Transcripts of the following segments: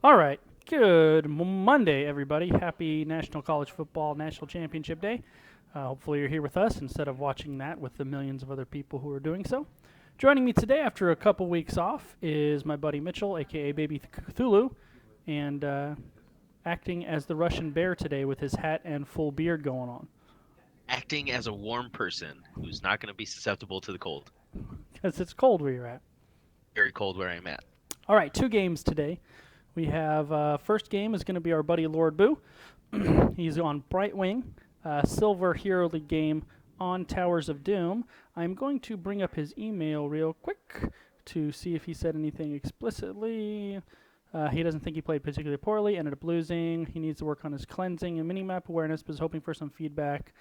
All right. Good Monday, everybody. Happy National College Football National Championship Day. Hopefully, you're here with us instead of watching that with the millions of other people who are doing so. Joining me today after a couple weeks off is my buddy Mitchell, aka Baby Cthulhu, and acting as the Russian bear today with his hat and full beard going on. Acting as a warm person who's not going to be susceptible to the cold. Because it's cold where you're at. Very cold where I'm at. All right, 2 games today. We have first game is going to be our buddy Lord Boo. He's on Brightwing, Silver Hero League game on Towers of Doom. I'm going to bring up his email real quick to see if he said anything explicitly. He doesn't think he played particularly poorly, ended up losing. He needs to work on his cleansing and minimap awareness, but is hoping for some feedback.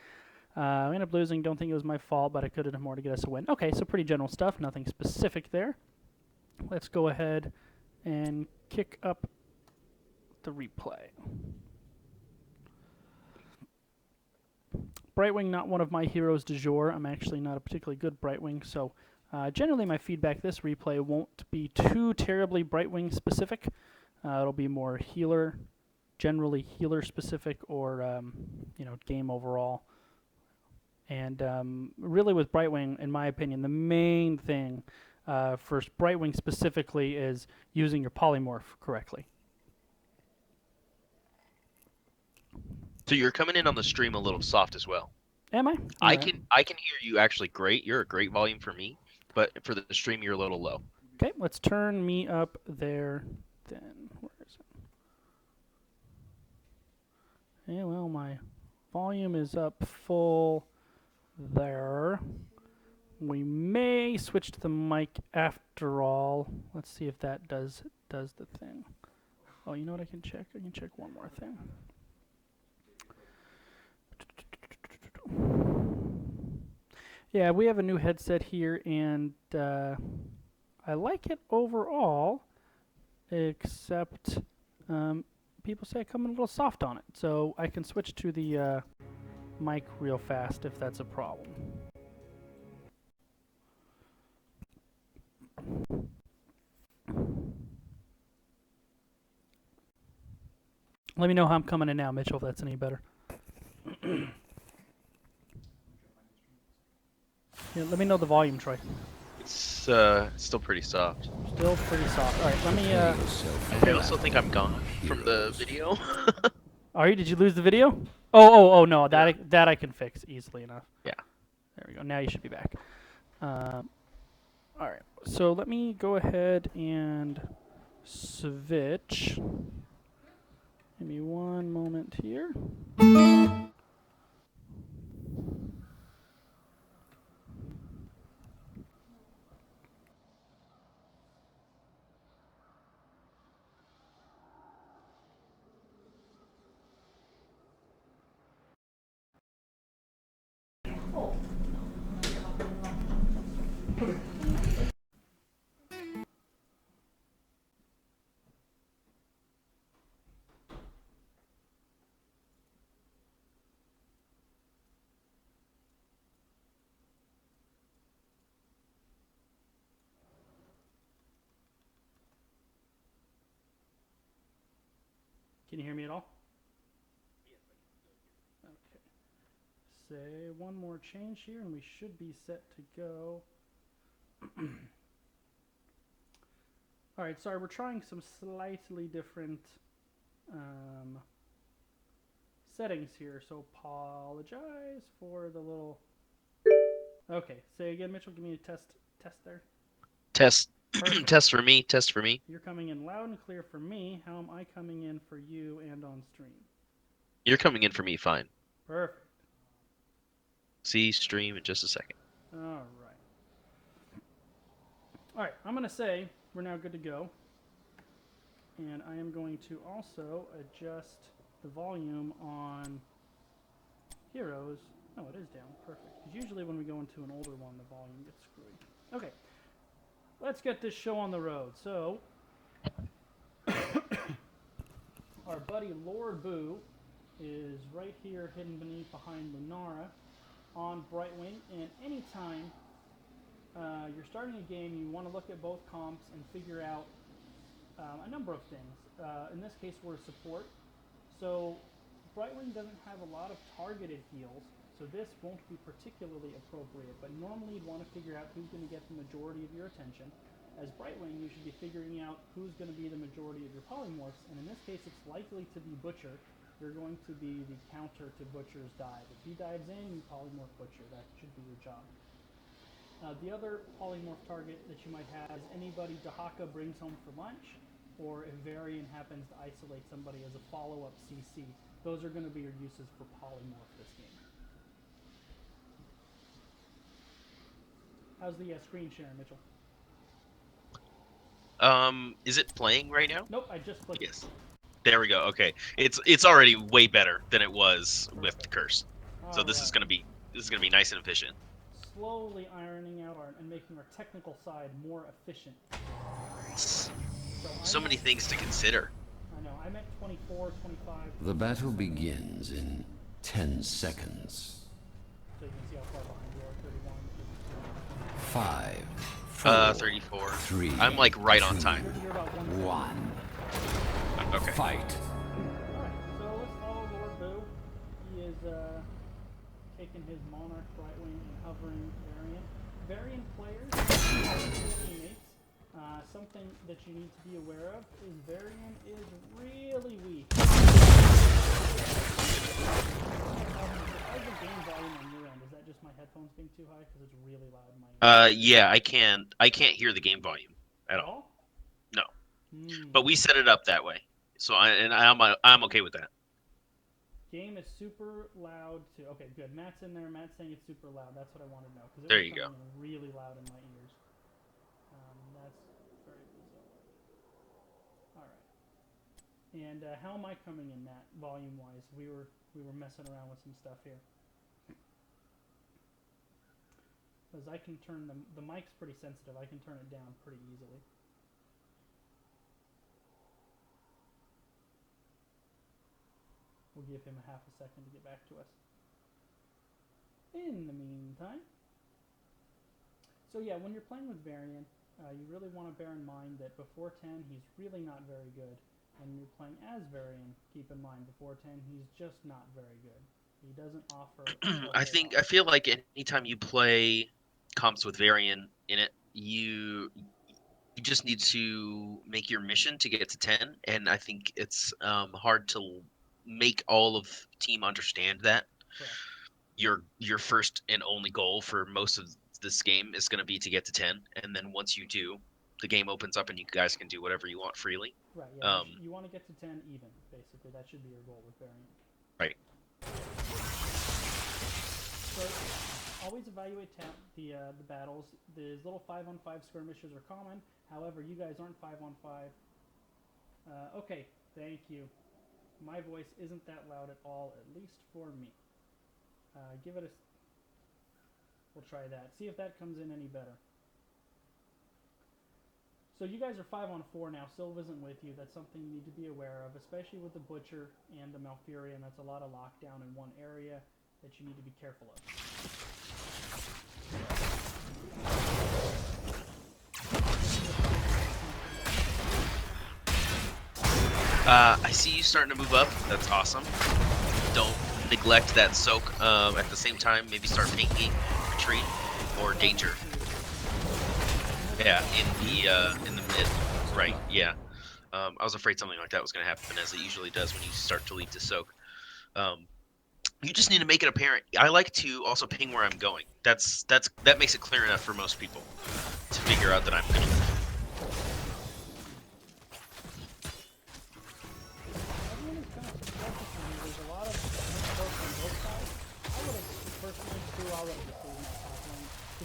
Ended up losing, don't think it was my fault, but I could have done more to get us a win. Okay, so pretty general stuff, nothing specific there. Let's go ahead and kick up the replay. Brightwing, not one of my heroes du jour. I'm actually not a particularly good Brightwing, so generally my feedback this replay won't be too terribly Brightwing specific. It'll be more healer, generally healer specific, or game overall. And really with Brightwing, in my opinion, the main thing for Brightwing specifically is using your polymorph correctly. So you're coming in on the stream a little soft as well. Am I? I Alright. can hear you actually great. You're a great volume for me, but for the stream you're a little low. Okay, let's turn me up there then. Where is it? Yeah, well, my volume is up full there. We may switch to the mic after all. Let's see if that does the thing. Oh, you know what I can check? I can check one more thing. Yeah, we have a new headset here, and I like it overall, except people say I come in a little soft on it. So I can switch to the mic real fast if that's a problem. Let me know how I'm coming in now, Mitchell, if that's any better. Yeah, let me know the volume, Troy. It's still pretty soft. Still pretty soft. All right, let me. I also think I'm gone from the video. Are you? Did you lose the video? Oh, no, that I can fix easily enough. Yeah. There we go. Now you should be back. All right. So let me go ahead and switch. Give me one moment here. Can you hear me at all? Okay. Say one more change here, and we should be set to go. All right, sorry, we're trying some slightly different settings here, so apologize for the little. Okay, say again, Mitchell. Give me a test there. Test Perfect. test for me. Test for me. You're coming in loud and clear for me. How am I coming in for you and on stream? You're coming in for me fine. Perfect. See stream in just a second. All right. All right, I'm going to say we're now good to go. And I am going to also adjust the volume on Heroes. Oh, it is down. Perfect. Because usually when we go into an older one, the volume gets screwy. Okay. Let's get this show on the road. So, our buddy Lord Boo is right here hidden behind Lunara on Brightwing. And anytime you're starting a game, you want to look at both comps and figure out a number of things. In this case, we're support. So Brightwing doesn't have a lot of targeted heals, so this won't be particularly appropriate. But normally you'd want to figure out who's going to get the majority of your attention. As Brightwing, you should be figuring out who's going to be the majority of your polymorphs, and in this case it's likely to be Butcher. You're going to be the counter to Butcher's dive. If he dives in, you polymorph Butcher. That should be your job. The other polymorph target that you might have is anybody Dahaka brings home for lunch, or if Varian happens to isolate somebody as a follow-up CC. Those are going to be your uses for polymorph this game. How's the screen sharing, Mitchell? Is it playing right now? Nope, I just clicked. Yes. There we go. Okay, it's already way better than it was with the curse. So this is gonna be nice and efficient. Slowly ironing out and making our technical side more efficient. So many things to consider. I know. I'm at 24, 25. The battle begins in 10 seconds. So you can see how far behind you are. 5, 34. 3. I'm like right on time. You're about 1. 1. Okay. Fight. Alright, so let's follow Lord Boo. He is taking his Monarch, Brightwing, and hovering Varian. Varian players are his teammates. Something that you need to be aware of is Varian is really weak. How's the game volume on your end? Is that just my headphones being too high? Because it's really loud in my ear. Yeah, I can't hear the game volume at all. No. But we set it up that way. So I'm okay with that. Game is super loud too. Okay, good. Matt's in there. Matt's saying it's super loud. That's what I want to know. There you go. Really loud in my ears. That's very bizarre. All right. And how am I coming in, Matt, volume-wise? We were messing around with some stuff here. Because I can turn the mic's pretty sensitive. I can turn it down pretty easily. We'll give him a half a second to get back to us. In the meantime, so yeah, when you're playing with Varian, you really want to bear in mind that before 10, he's really not very good. When you're playing as Varian, keep in mind, before 10, he's just not very good. He doesn't offer... I feel like anytime you play comps with Varian in it, you just need to make your mission to get to 10, and I think it's hard to make all of team understand that. Correct. Your first and only goal for most of this game is going to be to get to 10, and then once you do, the game opens up and you guys can do whatever you want freely. Right, yeah. You want to get to 10 even, basically. That should be your goal with Varian. Right. So, always evaluate the battles. The little 5-on-5 skirmishes are common. However, you guys aren't 5-on-5. Okay, thank you. My voice isn't that loud at all, at least for me. Give it a... We'll try that. See if that comes in any better. So you guys are 5-on-4 now. Sylve isn't with you. That's something you need to be aware of, especially with the Butcher and the Malfurion. That's a lot of lockdown in one area that you need to be careful of. I see you starting to move up. That's awesome. Don't neglect that soak. At the same time, maybe start pinging retreat or danger. Yeah, in the mid. Right. Yeah. I was afraid something like that was going to happen, as it usually does when you start to lead to soak. You just need to make it apparent. I like to also ping where I'm going. That makes it clear enough for most people to figure out that I'm going to.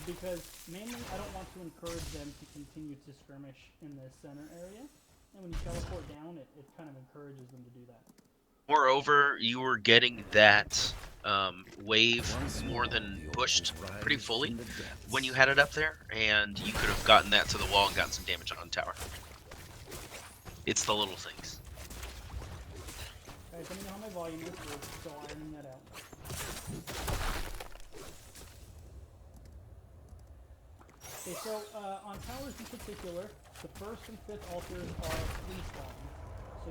Because mainly I don't want to encourage them to continue to skirmish in the center area, and when you teleport down, it kind of encourages them to do that. Moreover, you were getting that wave more than pushed pretty fully when you had it up there, and you could have gotten that to the wall and gotten some damage on tower. It's the little things. Guys, let me know how my volume is. We're still ironing that out. Okay, so on towers in particular, the first and fifth altars are free spawning. So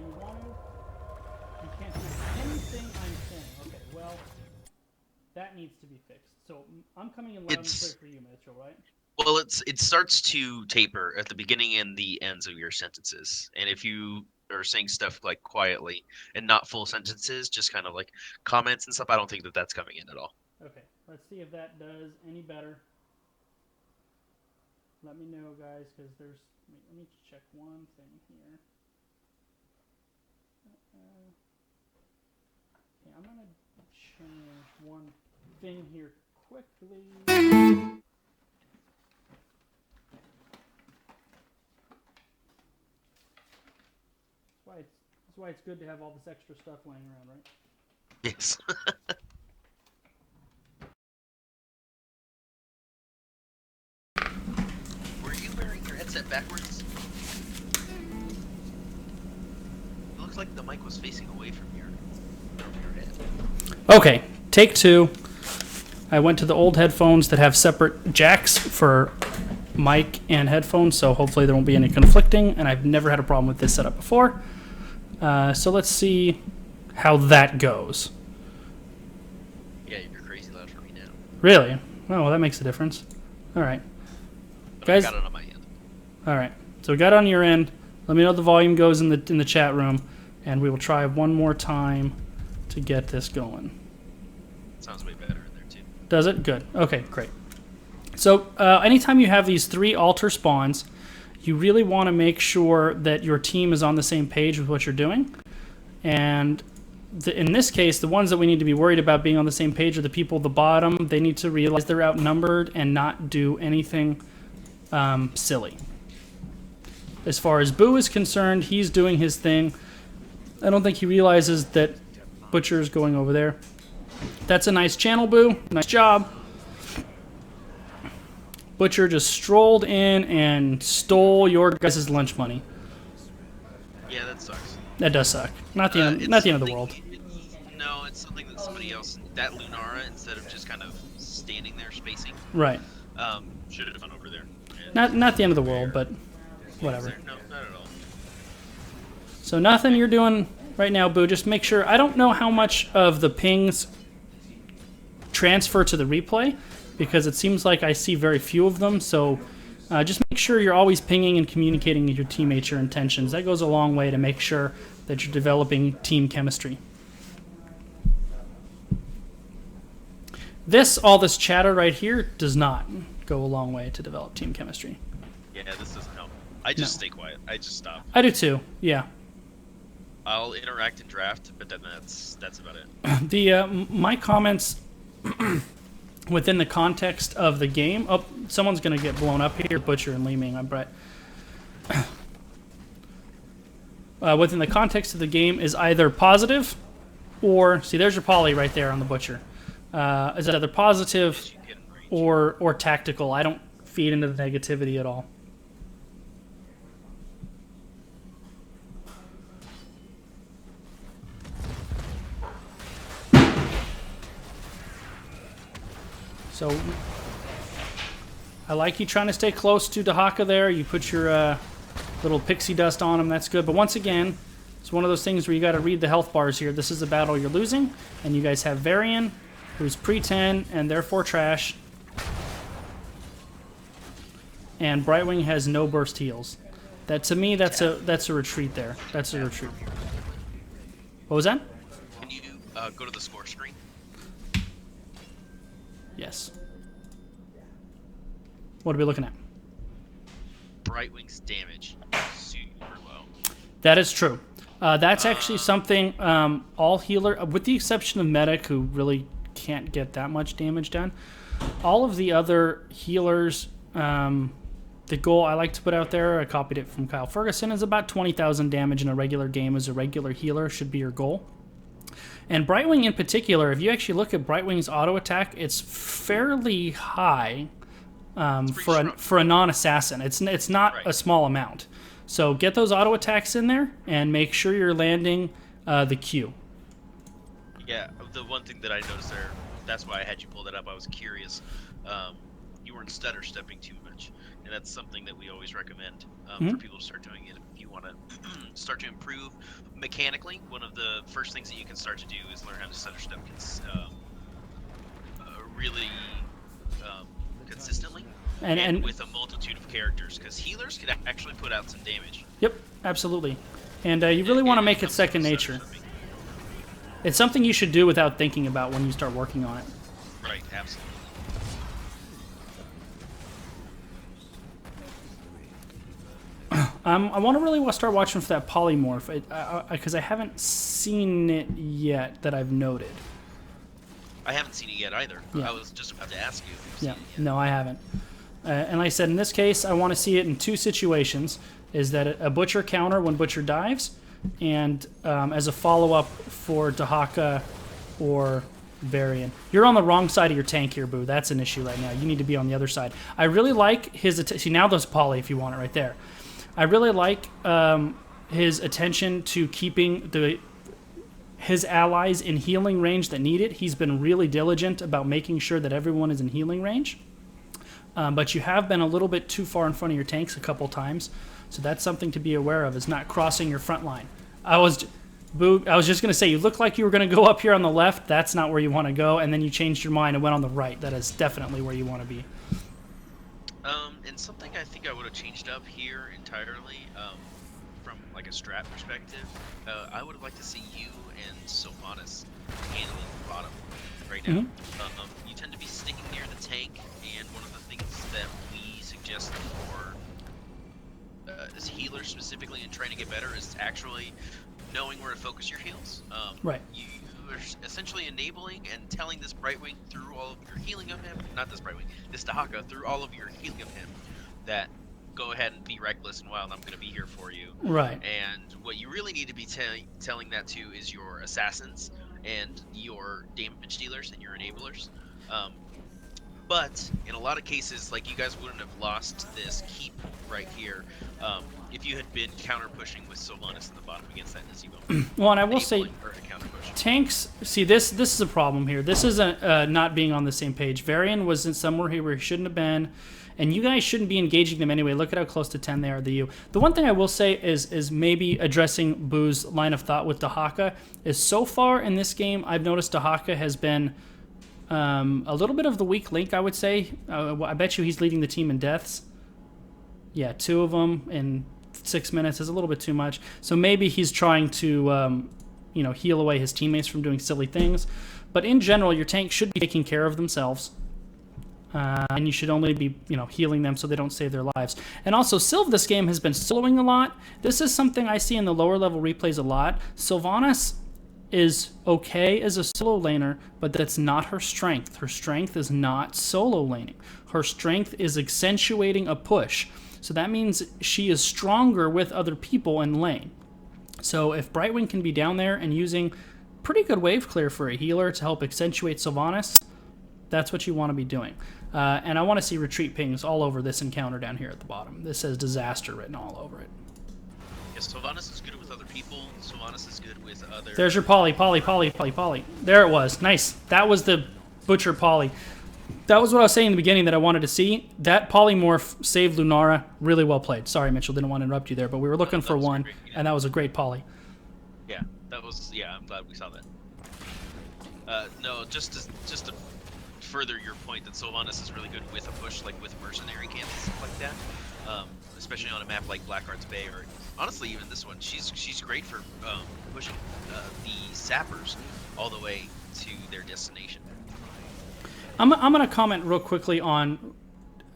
you can't do anything I'm saying. Okay, well, that needs to be fixed. So I'm coming in loud and clear for you, Mitchell, right? Well, it starts to taper at the beginning and the ends of your sentences, and if you are saying stuff like quietly and not full sentences, just kind of like comments and stuff, I don't think that that's coming in at all. Okay, let's see if that does any better. Let me know, guys, because there's. Let me check one thing here. Okay, I'm gonna change one thing here quickly. That's why it's good to have all this extra stuff laying around, right? Yes. Were you wearing your headset backwards? It looks like the mic was facing away from your head. Okay, take two. I went to the old headphones that have separate jacks for mic and headphones, so hopefully there won't be any conflicting, and I've never had a problem with this setup before. So let's see how that goes. Yeah, you're crazy loud for me now. Really? Oh, well, that makes a difference. All right. But Guys, I got it on my end. all right. So we got it on your end. Let me know the volume goes in the chat room, and we will try one more time to get this going. Sounds way better in there too. Does it? Good. Okay, great. So anytime you have these 3 altar spawns, you really want to make sure that your team is on the same page with what you're doing. And in this case, the ones that we need to be worried about being on the same page are the people at the bottom. They need to realize they're outnumbered and not do anything silly. As far as Boo is concerned, he's doing his thing. I don't think he realizes that Butcher's going over there. That's a nice channel, Boo. Nice job. Butcher just strolled in and stole your guys' lunch money. Yeah, that sucks. That does suck. Not the end of the world. No, it's something that somebody else, that Lunara, instead of just kind of standing there spacing, Right. should have gone over there. Not the end of the world, but whatever. No, not at all. So nothing you're doing right now, Boo. Just make sure. I don't know how much of the pings transfer to the replay, because it seems like I see very few of them. So just make sure you're always pinging and communicating with your teammates your intentions. That goes a long way to make sure that you're developing team chemistry. All this chatter right here does not go a long way to develop team chemistry. Yeah, this doesn't help. I just stay quiet. I just stop. I do too, yeah. I'll interact in draft, but then that's about it. My comments within the context of the game. Oh, someone's going to get blown up here. Butcher and Li Ming. I'm Brett. Within the context of the game is either positive or... See, there's your poly right there on the Butcher. Is either positive or tactical. I don't feed into the negativity at all. So I like you trying to stay close to Dahaka there. You put your little pixie dust on him. That's good. But once again, it's one of those things where you got to read the health bars here. This is a battle you're losing, and you guys have Varian, who's pre-10 and therefore trash. And Brightwing has no burst heals. That to me, that's a retreat there. That's a retreat. What was that? Can you go to the score screen? Yes. What are we looking at? Brightwing's damage super low. That is true. That's actually something all healer, with the exception of Medic, who really can't get that much damage done, all of the other healers, the goal I like to put out there, I copied it from Kyle Ferguson, is about 20,000 damage in a regular game as a regular healer should be your goal. And Brightwing in particular, if you actually look at Brightwing's auto attack, it's fairly high for a non-assassin. It's not a small amount. So get those auto attacks in there and make sure you're landing the Q. Yeah, the one thing that I noticed there, that's why I had you pull that up. I was curious. You weren't stutter stepping too much, and that's something that we always recommend Mhm. for people to start doing it. If you want to start to improve mechanically, one of the first things that you can start to do is learn how to center step really consistently and And with a multitude of characters, because healers can actually put out some damage. yep, absolutely. And you really want to make it comes second to nature. center stepping. It's something you should do without thinking about when you start working on it. Right, absolutely. I want to really start watching for that polymorph because I haven't seen it yet that I've noted. I haven't seen it yet either. Yeah. I was just about to ask you if you've Yeah, seen it yet. no, I haven't. And like I said, in this case, I want to see it in two situations: is that a Butcher counter when Butcher dives, and as a follow-up for Dahaka or Varian. You're on the wrong side of your tank here, Boo. That's an issue right now. You need to be on the other side. I really like his... See, now there's Poly if you want it right there. I really like his attention to keeping his allies in healing range that need it. He's been really diligent about making sure that everyone is in healing range. But you have been a little bit too far in front of your tanks a couple times. So that's something to be aware of, is not crossing your front line. I was just going to say, you look like you were going to go up here on the left. That's not where you want to go. And then you changed your mind and went on the right. That is definitely where you want to be. And something I think I would have changed up here entirely, from like a strat perspective, I would have liked to see you and Sylvanas handling the bottom right now. You tend to be sticking near the tank, and one of the things that we suggest for as healers specifically and trying to get better is actually knowing where to focus your heals. Right. You are essentially enabling and telling this Brightwing through all of your healing of him, not this Brightwing, this Dahaka, through all of your healing of him, that go ahead and be reckless and wild, I'm going to be here for you. Right. And what you really need to be telling that to is your assassins and your damage dealers and your enablers. But in a lot of cases, like, you guys wouldn't have lost this keep right here if you had been counter pushing with Sylvanas in the bottom against that Nazeebo. Well, and I will say, Or a counter push. tanks, see, this is a problem here. This isn't not being on the same page. Varian was in somewhere here where he shouldn't have been, and you guys shouldn't be engaging them anyway. Look at how close to 10 they are to you. The one thing I will say is maybe addressing Boo's line of thought with Dahaka is, so far in this game, I've noticed Dahaka has been a little bit of the weak link, I would say. I bet you he's leading the team in deaths. Yeah, 2 of them in 6 minutes is a little bit too much. So maybe he's trying to, heal away his teammates from doing silly things. But in general, your tank should be taking care of themselves. And you should only be, healing them so they don't save their lives. And also, Sylv this game has been soloing a lot. This is something I see in the lower level replays a lot. Sylvanas is okay as a solo laner, but that's not her strength. Her strength is not solo laning. Her strength is accentuating a push. So that means she is stronger with other people in lane. So if Brightwing can be down there and using pretty good wave clear for a healer to help accentuate Sylvanas, that's what you want to be doing. And I want to see retreat pings all over this encounter down here at the bottom. This says disaster written all over it. Yes, Sylvanas is good with other people. Sylvanas is good with other... There's your poly. There it was. Nice. That was the Butcher poly. That was what I was saying in the beginning that I wanted to see. That polymorph saved Lunara. Really well played. Sorry, Mitchell, didn't want to interrupt you there, but we were looking for one, and that was a great poly. Yeah, I'm glad we saw that. No, just to further your point that Sylvanas is really good with a push, like with mercenary camps and stuff like that. Especially on a map like Blackheart's Bay, or honestly even this one. She's great for pushing the sappers all the way to their destination. I'm going to comment real quickly on,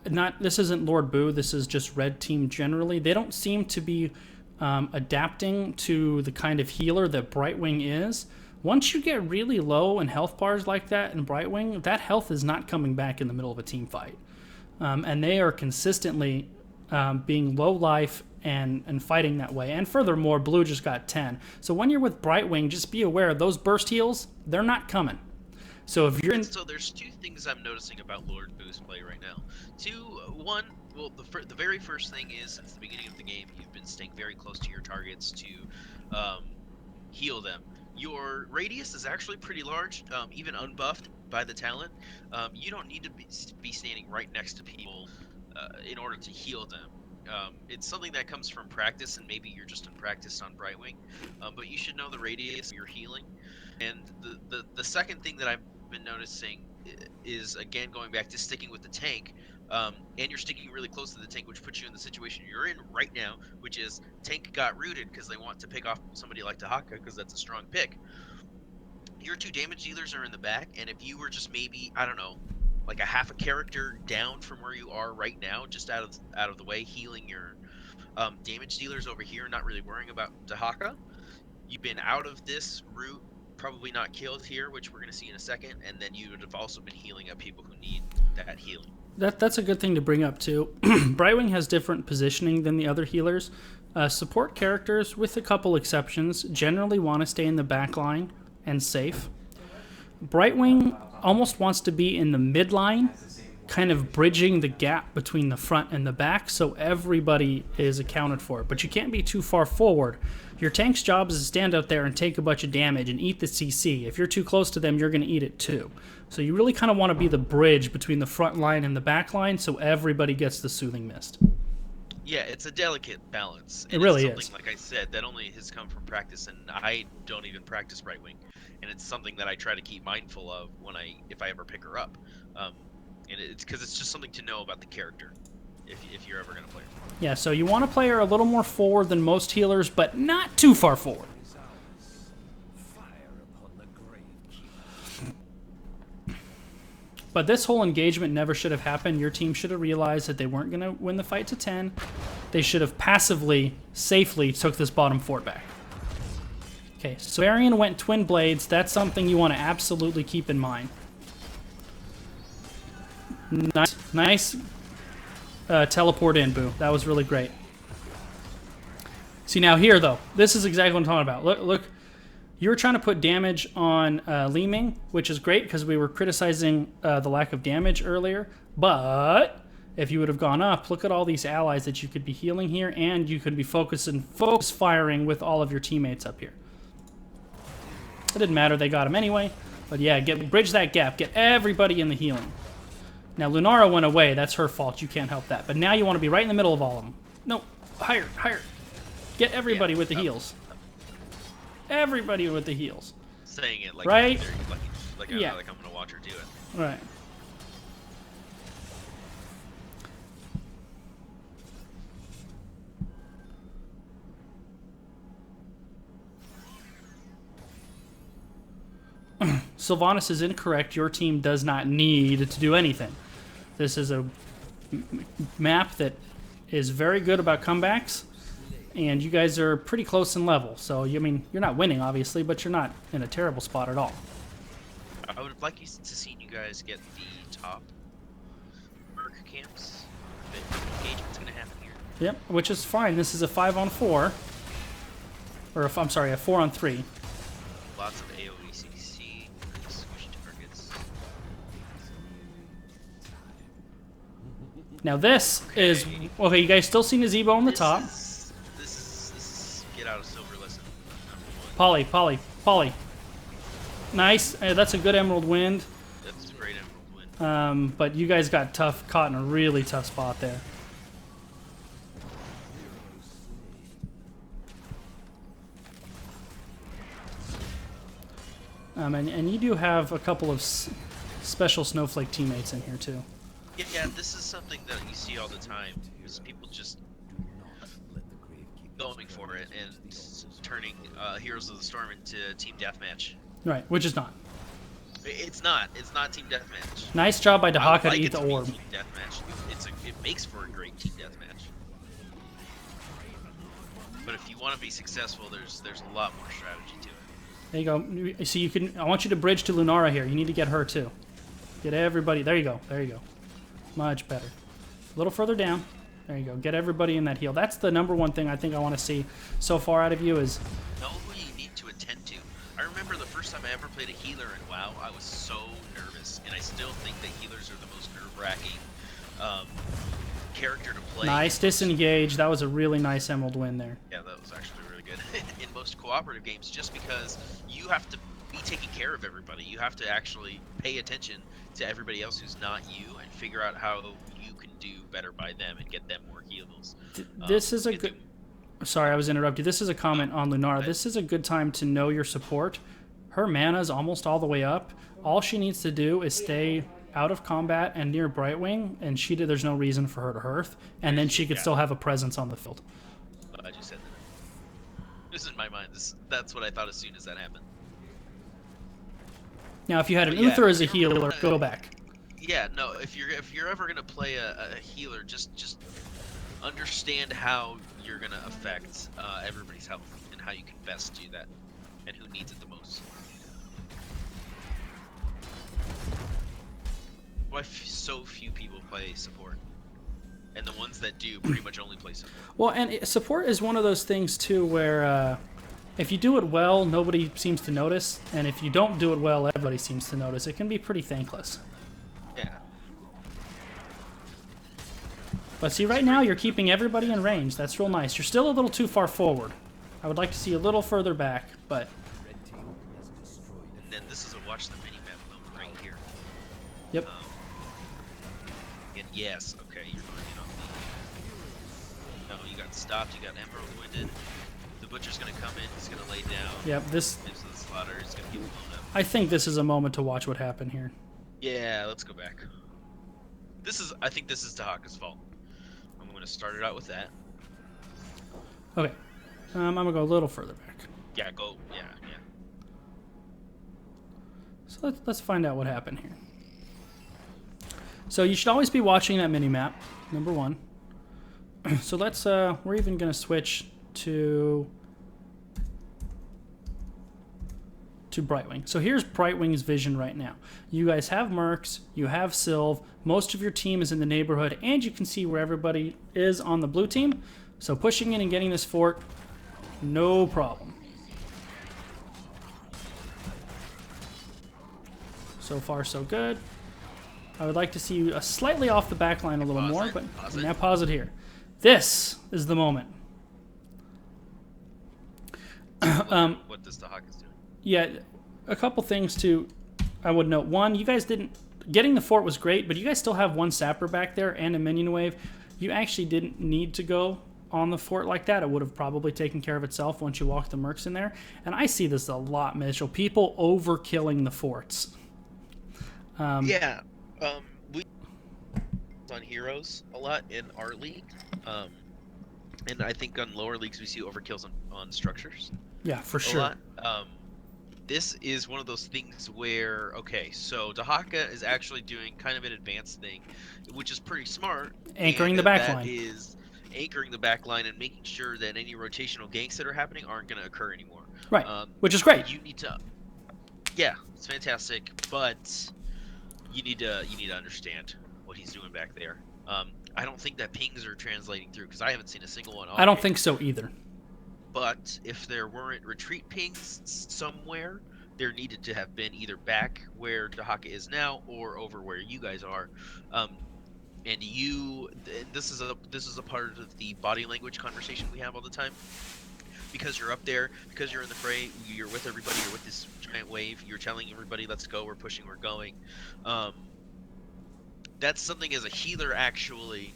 this isn't Lord Boo, this is just Red Team generally. They don't seem to be adapting to the kind of healer that Brightwing is. Once you get really low in health bars like that in Brightwing, that health is not coming back in the middle of a team fight. And they are consistently being low life and fighting that way. And furthermore, Blue just got 10. So when you're with Brightwing, just be aware, those burst heals, they're not coming. So if you're in... So there's 2 things I'm noticing about Lord Boo's play right now. 1, well, the very first thing is, since the beginning of the game, you've been staying very close to your targets to heal them. Your radius is actually pretty large, even unbuffed by the talent. You don't need to be standing right next to people in order to heal them. It's something that comes from practice, and maybe you're just unpracticed on Brightwing, but you should know the radius of your healing. And the second thing that I've been noticing is, again, going back to sticking with the tank, and you're sticking really close to the tank, which puts you in the situation you're in right now, which is tank got rooted because they want to pick off somebody like Tahaka because that's a strong pick. Your 2 damage dealers are in the back, and if you were just maybe, I don't know, like a half a character down from where you are right now, just out of the way, healing your damage dealers over here, not really worrying about Tahaka, you've been out of this route, probably not killed here, which we're going to see in a second, and then you would have also been healing up people who need that healing. That's a good thing to bring up too. Brightwing has different positioning than the other healers. Support characters, with a couple exceptions, generally want to stay in the back line and safe. Brightwing almost wants to be in the midline, kind of bridging the gap between the front and the back so everybody is accounted for. But you can't be too far forward. Your tank's job is to stand out there and take a bunch of damage and eat the CC. If you're too close to them, you're going to eat it too. So you really kind of want to be the bridge between the front line and the back line so everybody gets the Soothing Mist. Yeah, it's a delicate balance. It really it's something, is. like I said, that only has come from practice, and I don't even practice Brightwing, and it's something that I try to keep mindful of if I ever pick her up, and it's because it's just something to know about the character, if you're ever going to play her. Yeah, so you want to play her a little more forward than most healers, but not too far forward. But this whole engagement never should have happened. Your team should have realized that they weren't going to win the fight to 10. They should have passively, safely took this bottom fort back. Okay, so Varian went Twin Blades. That's something you want to absolutely keep in mind. Nice teleport in, Boo. That was really great. See, now here, though, this is exactly what I'm talking about. Look. You were trying to put damage on Li Ming, which is great because we were criticizing the lack of damage earlier. But if you would have gone up, look at all these allies that you could be healing here, and you could be focus firing with all of your teammates up here. It didn't matter, they got him anyway. But yeah, bridge that gap, get everybody in the healing. Now Lunara went away, that's her fault, you can't help that. But now you want to be right in the middle of all of them. No, higher. Get everybody with the heals. Everybody with the heals. Saying it like right? Like I'm going to watch her do it. Right. Sylvanas is incorrect. Your team does not need to do anything. This is a map that is very good about comebacks. And you guys are pretty close in level, so I mean, you're not winning, obviously, but you're not in a terrible spot at all. I would like to see you guys get the top Merc camps. The engagement's going to happen here. Yep, which is fine. This is a 5-on-4, or I'm sorry, a 4-on-3. Lots of AoE CC, squishy targets. Now this is okay. You guys still see Nazeebo on the top. This is get out of silver lesson Polly. Nice. That's a good Emerald Wind. That's a great Emerald Wind. But you guys got caught in a really tough spot there. And you do have a couple of special Snowflake teammates in here too. Yeah, this is something that you see all the time. Is people just going for it and turning Heroes of the Storm into Team Deathmatch. Right, which is not. It's not. It's not Team Deathmatch. Nice job by Dahaka like to eat the orb. Team Deathmatch. It makes for a great Team Deathmatch. But if you want to be successful, there's a lot more strategy to it. There you go. See, I want you to bridge to Lunara here. You need to get her too. Get everybody. There you go. Much better. A little further down. There you go. Get everybody in that heal. That's the number one thing I think I want to see so far out of you is... Know who you need to attend to. I remember the first time I ever played a healer in WoW, I was so nervous. And I still think that healers are the most nerve-wracking character to play. Nice disengage. That was a really nice Emerald win there. Yeah, that was actually really good. In most cooperative games, just because you have to be taking care of everybody. You have to actually pay attention to everybody else who's not you and figure out how you can do better by them and get them more heals. This is a Get good... them- Sorry, I was interrupting. This is a comment on Lunara. Okay. This is a good time to know your support. Her mana is almost all the way up. All she needs to do is stay out of combat and near Brightwing, and there's no reason for her to hearth, and then she could Yeah. still have a presence on the field. I just said that. This is in my mind. That's what I thought as soon as that happened. Now, if you had an But yeah, Uther as a if you're healer, gonna- go back. Yeah, no. If you're ever gonna play a healer, just understand how you're gonna affect everybody's health and how you can best do that, and who needs it the most. Why so few people play support, and the ones that do pretty much only play support. Well, and support is one of those things, too, where if you do it well, nobody seems to notice, and if you don't do it well, everybody seems to notice. It can be pretty thankless. Yeah. But see, right now, you're keeping everybody in range. That's real nice. You're still a little too far forward. I would like to see a little further back, but... And then this is a watch the mini map moment right here. Yep. And yes, okay, you're going in on the. No, you got stopped. You got Emerald winded. The butcher's gonna come in. He's gonna lay down. Yep, this... Into the slaughter. He's gonna get blown up. I think this is a moment to watch what happened here. Yeah, let's go back. I think this is Dahaka's fault. I'm gonna start it out with that. Okay. I'm going to go a little further back. Yeah, go. Yeah. So let's find out what happened here. So you should always be watching that mini-map, number one. So let's, we're even going to switch to Brightwing. So here's Brightwing's vision right now. You guys have Mercs, you have Sylve, most of your team is in the neighborhood, and you can see where everybody is on the blue team. So pushing in and getting this fort, no problem. So far, so good. I would like to see you slightly off the back line a little Pause more, it, but pause it. now pause it here. This is the moment. What does Dahaka's doing? Yeah, a couple things I would note. One, you guys didn't... Getting the fort was great, but you guys still have one sapper back there and a minion wave. You actually didn't need to go on the fort like that. It would have probably taken care of itself once you walked the mercs in there. And I see this a lot, Mitchell. People overkilling the forts. Yeah, we on heroes a lot in our league, and I think on lower leagues we see overkills on structures Yeah, for a sure. lot. This is one of those things where, okay, so Dahaka is actually doing kind of an advanced thing, which is pretty smart. Anchoring and the back that line. is anchoring the back line and making sure that any rotational ganks that are happening aren't going to occur anymore. Right, which is great. You need to, yeah, it's fantastic, but you need to understand what he's doing back there. I don't think that pings are translating through because I haven't seen a single one. I don't think so either. But if there weren't retreat pings somewhere, there needed to have been either back where Dahaka is now or over where you guys are. And this is a part of the body language conversation we have all the time. Because you're up there, because you're in the fray, you're with everybody, you're with this giant wave, you're telling everybody, let's go, we're pushing, we're going. That's something as a healer, actually,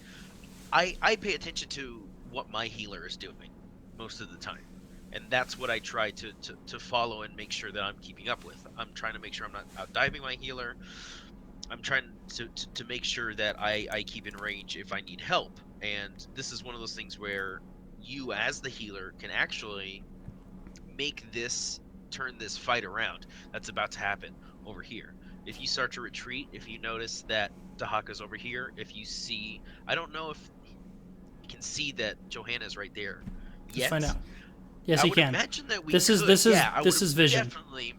I pay attention to what my healer is doing most of the time. And that's what I try to follow and make sure that I'm keeping up with. I'm trying to make sure I'm not out-diving my healer. I'm trying to make sure that I keep in range if I need help. And this is one of those things where you as the healer can actually turn this fight around that's about to happen over here. If you start to retreat, if you notice that Dahaka's over here, if you see, I don't know if you can see that Johanna's right there yet. Let's find out. Yes, I he would can. imagine that we This could. is Yeah, I this would is vision. Definitely.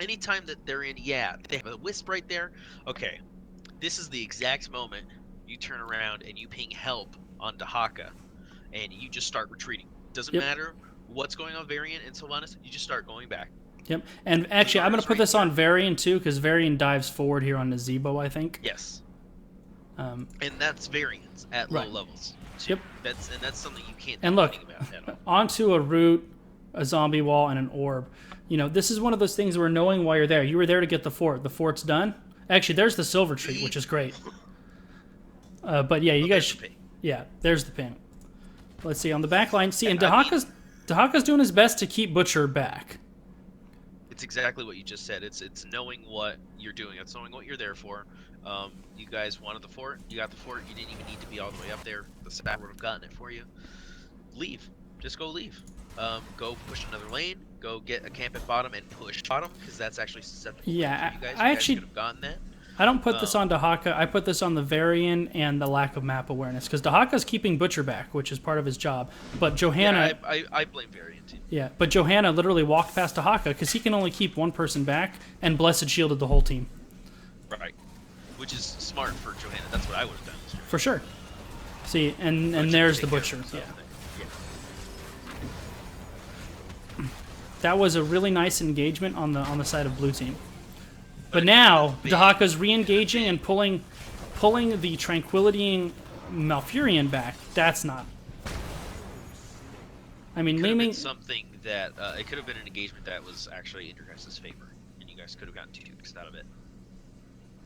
Anytime that they're in, yeah, they have a wisp right there. Okay, this is the exact moment you turn around and you ping help on Dahaka, and you just start retreating. Doesn't Yep. matter what's going on, Varian and Sylvanas. You just start going back. Yep. And actually, I'm going to put Right this here. on Varian too, because Varian dives forward here on Nazebo, I think. Yes, Um, and that's variance at Right. low levels. too. Yep. That's something you can't. And do look, anything about at all. onto a root, a zombie wall, and an orb. You know, this is one of those things where knowing why you're there. You were there to get the fort. The fort's done. Actually, there's the silver tree, which is great. But yeah, you guys. There's the ping. Yeah, there's the ping. Let's see on the back line. See, and I mean- Dahaka's doing his best to keep Butcher back. It's exactly what you just said. It's knowing what you're doing. It's knowing what you're there for. You guys wanted the fort. You got the fort. You didn't even need to be all the way up there. The stat would have gotten it for you. Leave. Just go leave. Go push another lane. Go get a camp at bottom and push bottom because that's actually susceptible. Yeah, for you guys. I You guys actually- could have gotten that. I don't put this on Dahaka. I put this on the Varian and the lack of map awareness because Dahaka's keeping Butcher back, which is part of his job. But Johanna, Yeah, I blame Variant too. but Johanna literally walked past Dahaka because he can only keep one person back, and Blessed shielded the whole team Right. Which is smart for Johanna. That's what I would have done. for sure. See, and Butcher there's take the care of Butcher. himself Yeah. there. That was a really nice engagement on the side of blue team. But now Dahaka's re-engaging and pulling the Tranquility Malfurion back. That's not. I mean, Could have been leaning. something that it could have been an engagement that was actually in your guys' favor, and you guys could have gotten 2 dukes out of it.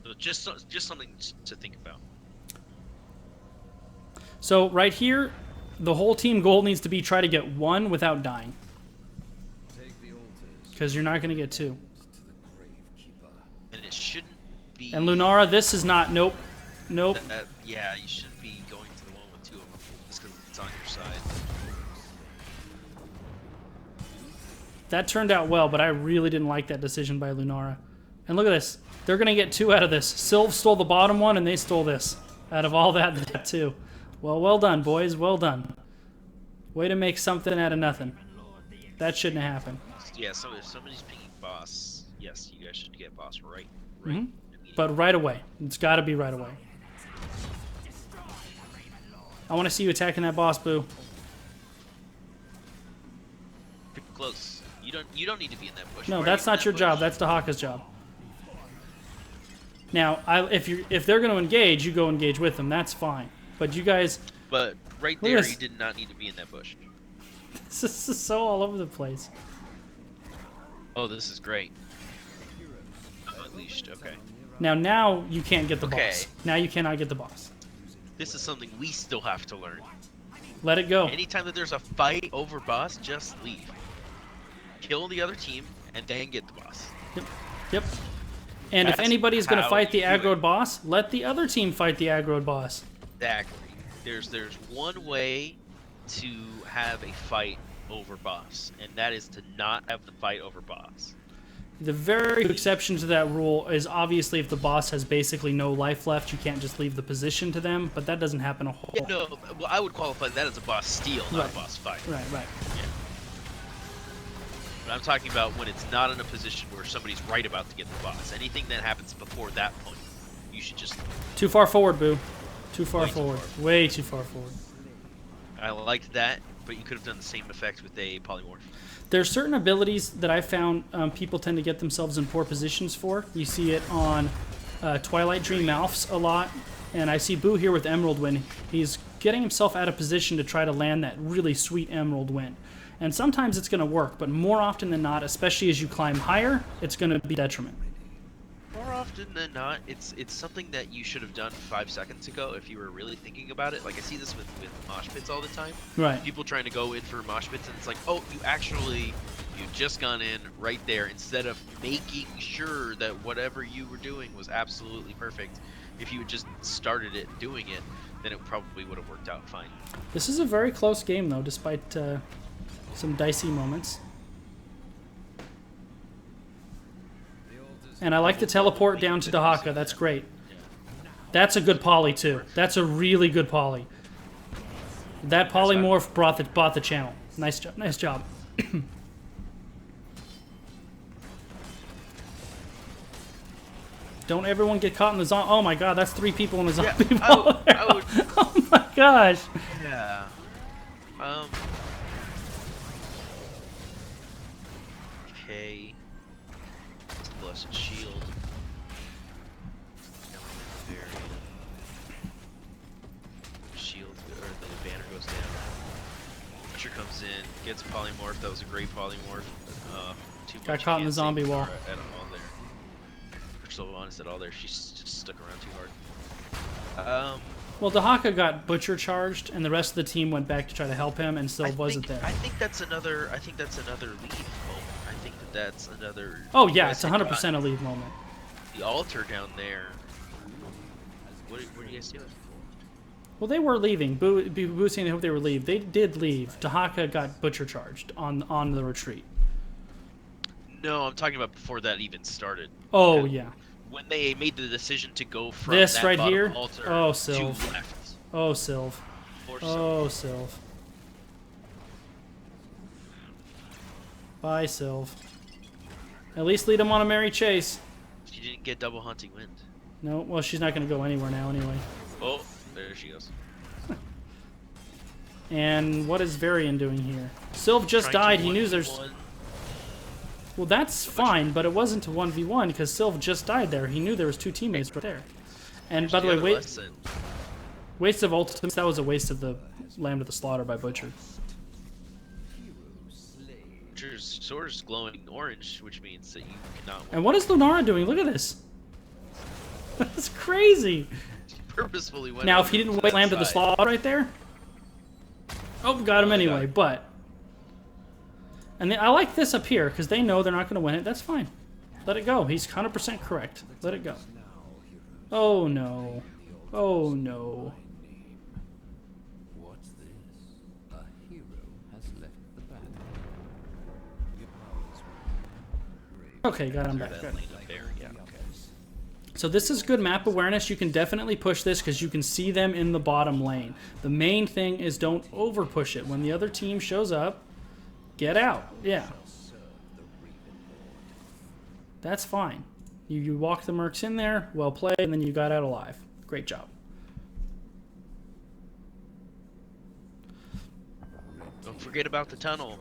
So just something to think about. So right here, the whole team goal needs to be try to get 1 without dying, because you're not going to get 2. And it shouldn't be. And Lunara, this is not. Nope. Yeah, you shouldn't be going to the one with 2 of them just because it's on your side. That turned out well, but I really didn't like that decision by Lunara. And look at this. They're going to get 2 out of this. Sylv stole the bottom one, and they stole this. Out of all that too. Well done, boys. Well done. Way to make something out of nothing. That shouldn't have happened. Yeah, so if somebody's pinging boss, yes, you guys should get boss right. Mhm. Immediately. But right away. It's got to be right away. I want to see you attacking that boss, Boo. Pretty close. You don't need to be in that bush. No, Why are that's you in not that your bush? job. That's Dahaka's job. Now, if they're going to engage, you go engage with them. That's fine. But you guys, But right Look at there, this. you did not need to be in that bush. this is so all over the place. Oh, this is great. Unleashed. Okay. Now you can't get the Okay. boss. Now you cannot get the boss. This is something we still have to learn. Let it go. Anytime that there's a fight over boss, just leave. Kill the other team and then get the boss. Yep. And if That's anybody's going to how fight the you do aggroed it. boss, let the other team fight the aggroed boss. Exactly. There's one way to have a fight over boss, and that is to not have the fight over boss. The very few exception to that rule is obviously if the boss has basically no life left, you can't just leave the position to them, but that doesn't happen a whole Yeah, no, well, I would qualify that as a boss steal, not Right. a boss fight. Right. But I'm talking about when it's not in a position where somebody's right about to get the boss. Anything that happens before that point, you should just. Too far forward, Boo. Too far Way too forward. far. Way too far forward. I liked that, but you could have done the same effect with a polymorph. There's certain abilities that I found people tend to get themselves in poor positions for. You see it on Twilight Dream Malphs a lot, and I see Boo here with Emerald Wind. He's getting himself out of position to try to land that really sweet Emerald Wind. And sometimes it's going to work, but more often than not, especially as you climb higher, it's going to be detriment. More often than not, it's something that you should have done 5 seconds ago if you were really thinking about it. Like I see this with mosh pits all the time. Right. People trying to go in for mosh pits, and it's like, oh, you just gone in right there instead of making sure that whatever you were doing was absolutely perfect. If you had just started it doing it, then it probably would have worked out fine. This is a very close game, though, despite some dicey moments. And I like the teleport down to Dahaka. That's great. That's a good poly, too. That's a really good poly. That polymorph brought the channel. Nice job. Nice job. Don't everyone get caught in the zombie. Oh my god, that's 3 people in the zombie ball. I would. Oh my gosh. Yeah. Okay. Blessed shield. Shield, or the banner goes down. Butcher comes in, gets polymorph. That was a great polymorph. Too Got much, caught in you the can't zombie save wall. her at all there. We're so honest at all there. She's just stuck around too hard. Well, Dahaka got butcher charged, and the rest of the team went back to try to help him, and Sylve wasn't there. I think that's another leave moment. I think that's another. Oh yeah, it's 100% a leave moment. The altar down there. What do you guys do? Well, they were leaving. Boo saying they hope they were leave. They did leave. Dahaka got butcher charged on the retreat. No, I'm talking about before that even started. Oh Because yeah. when they made the decision to go from This that right bottom here? altar Oh, to Sylve. left. Oh Sylve. Or Oh Sylve. Bye Sylve. At least lead him on a merry chase. She didn't get double hunting wind. No, well she's not going to go anywhere now anyway. Oh, there she goes. And what is Varian doing here? Sylve just Trying died. to He knew there's... 1v1. Well, that's fine, but it wasn't a 1v1 because Sylve just died there. He knew there was two teammates right there. And by the way, Lesson. waste of ultimates, that was a waste of the Lamb to the Slaughter by Butcher. Butcher's sword is glowing orange, which means that you cannot And what is Lunara doing? Look at this. That's crazy. purposefully went Now, over if he didn't to wait that Lamb to the side. Slaughter right there... Oh, got him they got anyway, him. but... And I like this up here, because they know they're not going to win it. That's fine. Let it go. He's 100% correct. Let it go. Oh, no. Oh, no. What's this? A hero has left the battle. Okay, got him back. That Good. lane up there, yeah, okay. So this is good map awareness. You can definitely push this because you can see them in the bottom lane. The main thing is don't over push it. When the other team shows up, get out. Yeah. That's fine. You walk the mercs in there, well played, and then you got out alive. Great job. Don't forget about the tunnel.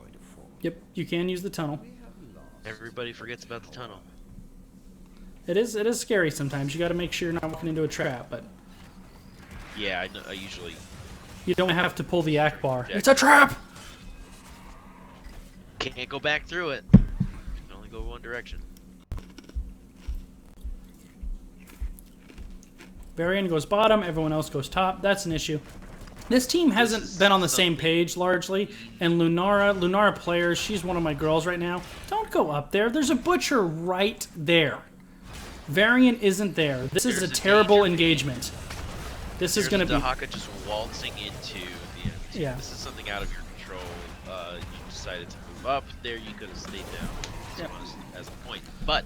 Yep, you can use the tunnel. Everybody forgets about the tunnel. It is scary sometimes. You got to make sure you're not walking into a trap, but Yeah, I know. I usually you don't have to pull the Akbar. It's a trap! can't go back through it. Can only go one direction. Varian goes bottom, everyone else goes top. That's an issue. This team hasn't been on the same page largely, and Lunara players, she's one of my girls right now. Don't go up there. There's a butcher right there. Varian isn't there. This is a There's a terrible danger. engagement. This is going to be... Dahaka just waltzing into the enemy. Yeah. This is something out of your control. You decided to move up. There, you could have stayed down. Yep. As a point, but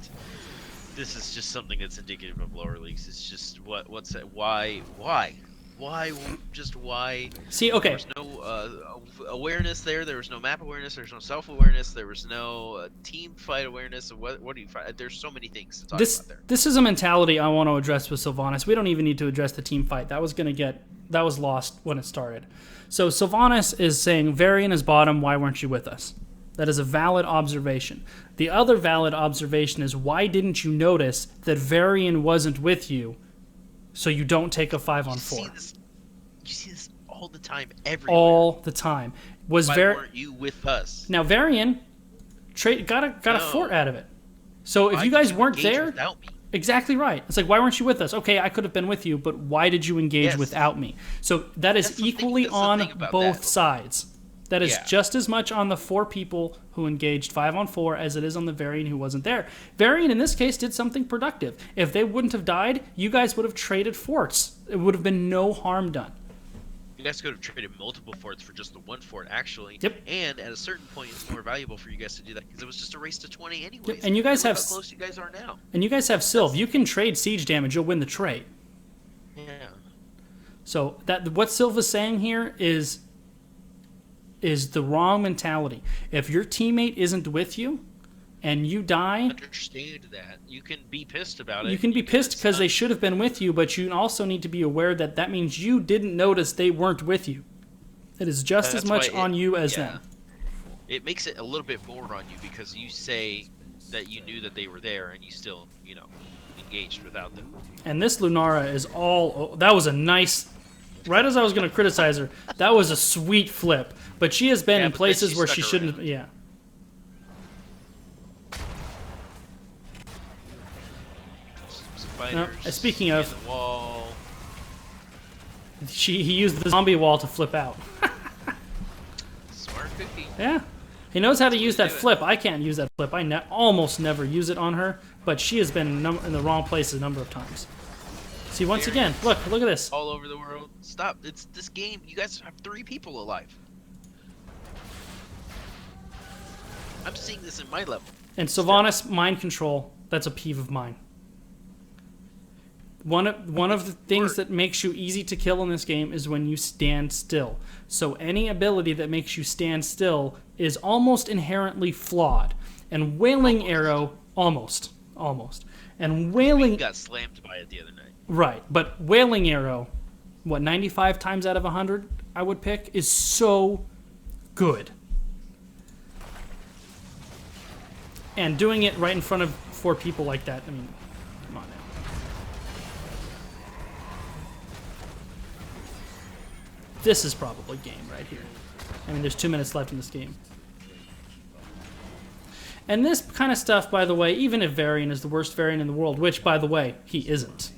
this is just something that's indicative of lower leagues. It's just what's that? Why? Just why? See, okay. There was no awareness there. There was no map awareness. There was no self-awareness. There was no team fight awareness. What do you fight? There's so many things to talk about there. This is a mentality I want to address with Sylvanas. We don't even need to address the team fight. That was lost when it started. So Sylvanas is saying Varian is bottom. Why weren't you with us? That is a valid observation. The other valid observation is why didn't you notice that Varian wasn't with you, so you don't take a 5-on-4 You see this all the time, everywhere. all the time. Why weren't you with us? Now Varian got a No. fort out of it. So if Why you did guys weren't engage there, without me? exactly right. It's like, why weren't you with us? Okay, I could have been with you, but why did you engage Yes. without me? So that is That's the thing- equally that's the on thing about both that. sides. That is Yeah. just as much on the 4 people who engaged 5-on-4 as it is on the Varian who wasn't there. Varian, in this case, did something productive. If they wouldn't have died, you guys would have traded forts. It would have been no harm done. You guys could have traded multiple forts for just the one fort, actually. Yep. And at a certain point, it's more valuable for you guys to do that because it was just a race to 20 anyways. And you guys Look have how close you guys are now. And you guys have Sylve. You can trade siege damage. You'll win the trade. Yeah. So that what Sylve is saying here is the wrong mentality. If your teammate isn't with you and you die, Understand that. You can be pissed about it. you can be pissed because they it's should have been with you, but you also need to be aware that that means you didn't notice they weren't with you. It is just as That's much why on you as yeah. them. It makes it a little bit more on you because you say that you knew that they were there and you still, engaged without them. And this Lunara is all... That was a nice... Right as I was going to criticize her, that was a sweet flip. But she has been Yeah, in but then places she where stuck she shouldn't... around. Yeah. Some fighters. speaking of- in the wall. He used the zombie wall to flip out. Smart cookie. Yeah. He knows how to use that do it. flip. I can't use that flip. I almost never use it on her, but she has been in the wrong place a number of times. See, once again, look at this. All over the world. Stop. It's this game. You guys have 3 people alive. I'm seeing this in my level. And Sylvanas, mind control, that's a peeve of mine. One of the things that makes you easy to kill in this game is when you stand still. So any ability that makes you stand still is almost inherently flawed. And Wailing Arrow, almost. And We Wailing... got slammed by it the other night. Right, but Wailing Arrow, 95 times out of 100 I would pick, is so good. And doing it right in front of 4 people like that, I mean, come on now. This is probably game right here. I mean, there's 2 minutes left in this game. And this kind of stuff, by the way, even if Varian is the worst Varian in the world, which, by the way, he isn't.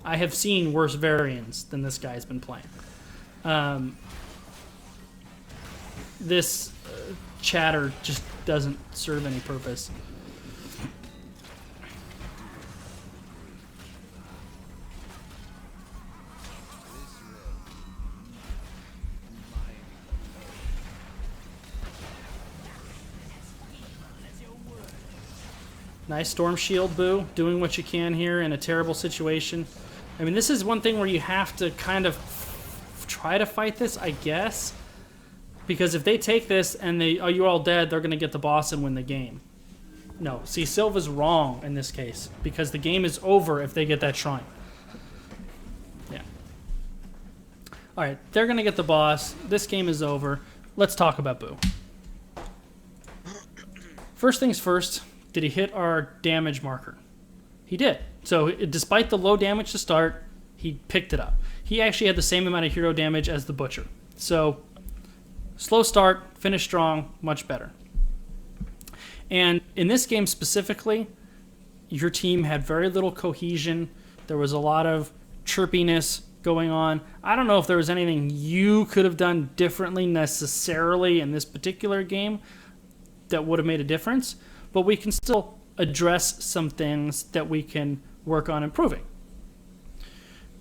I have seen worse Varians than this guy's been playing. This chatter just doesn't serve any purpose. Nice Storm Shield, Boo. Doing what you can here in a terrible situation. I mean, this is one thing where you have to kind of try to fight this, I guess. Because if they take this and you're all dead, they're going to get the boss and win the game. No, see, Sylva's wrong in this case. Because the game is over if they get that shrine. Yeah. Alright, they're going to get the boss. This game is over. Let's talk about Boo. First things first, did he hit our damage marker? He did. So despite the low damage to start, he picked it up. He actually had the same amount of hero damage as the Butcher. So slow start, finish strong, much better. And in this game specifically, your team had very little cohesion. There was a lot of chirpiness going on. I don't know if there was anything you could have done differently necessarily in this particular game that would have made a difference, but we can still address some things that we can work on improving.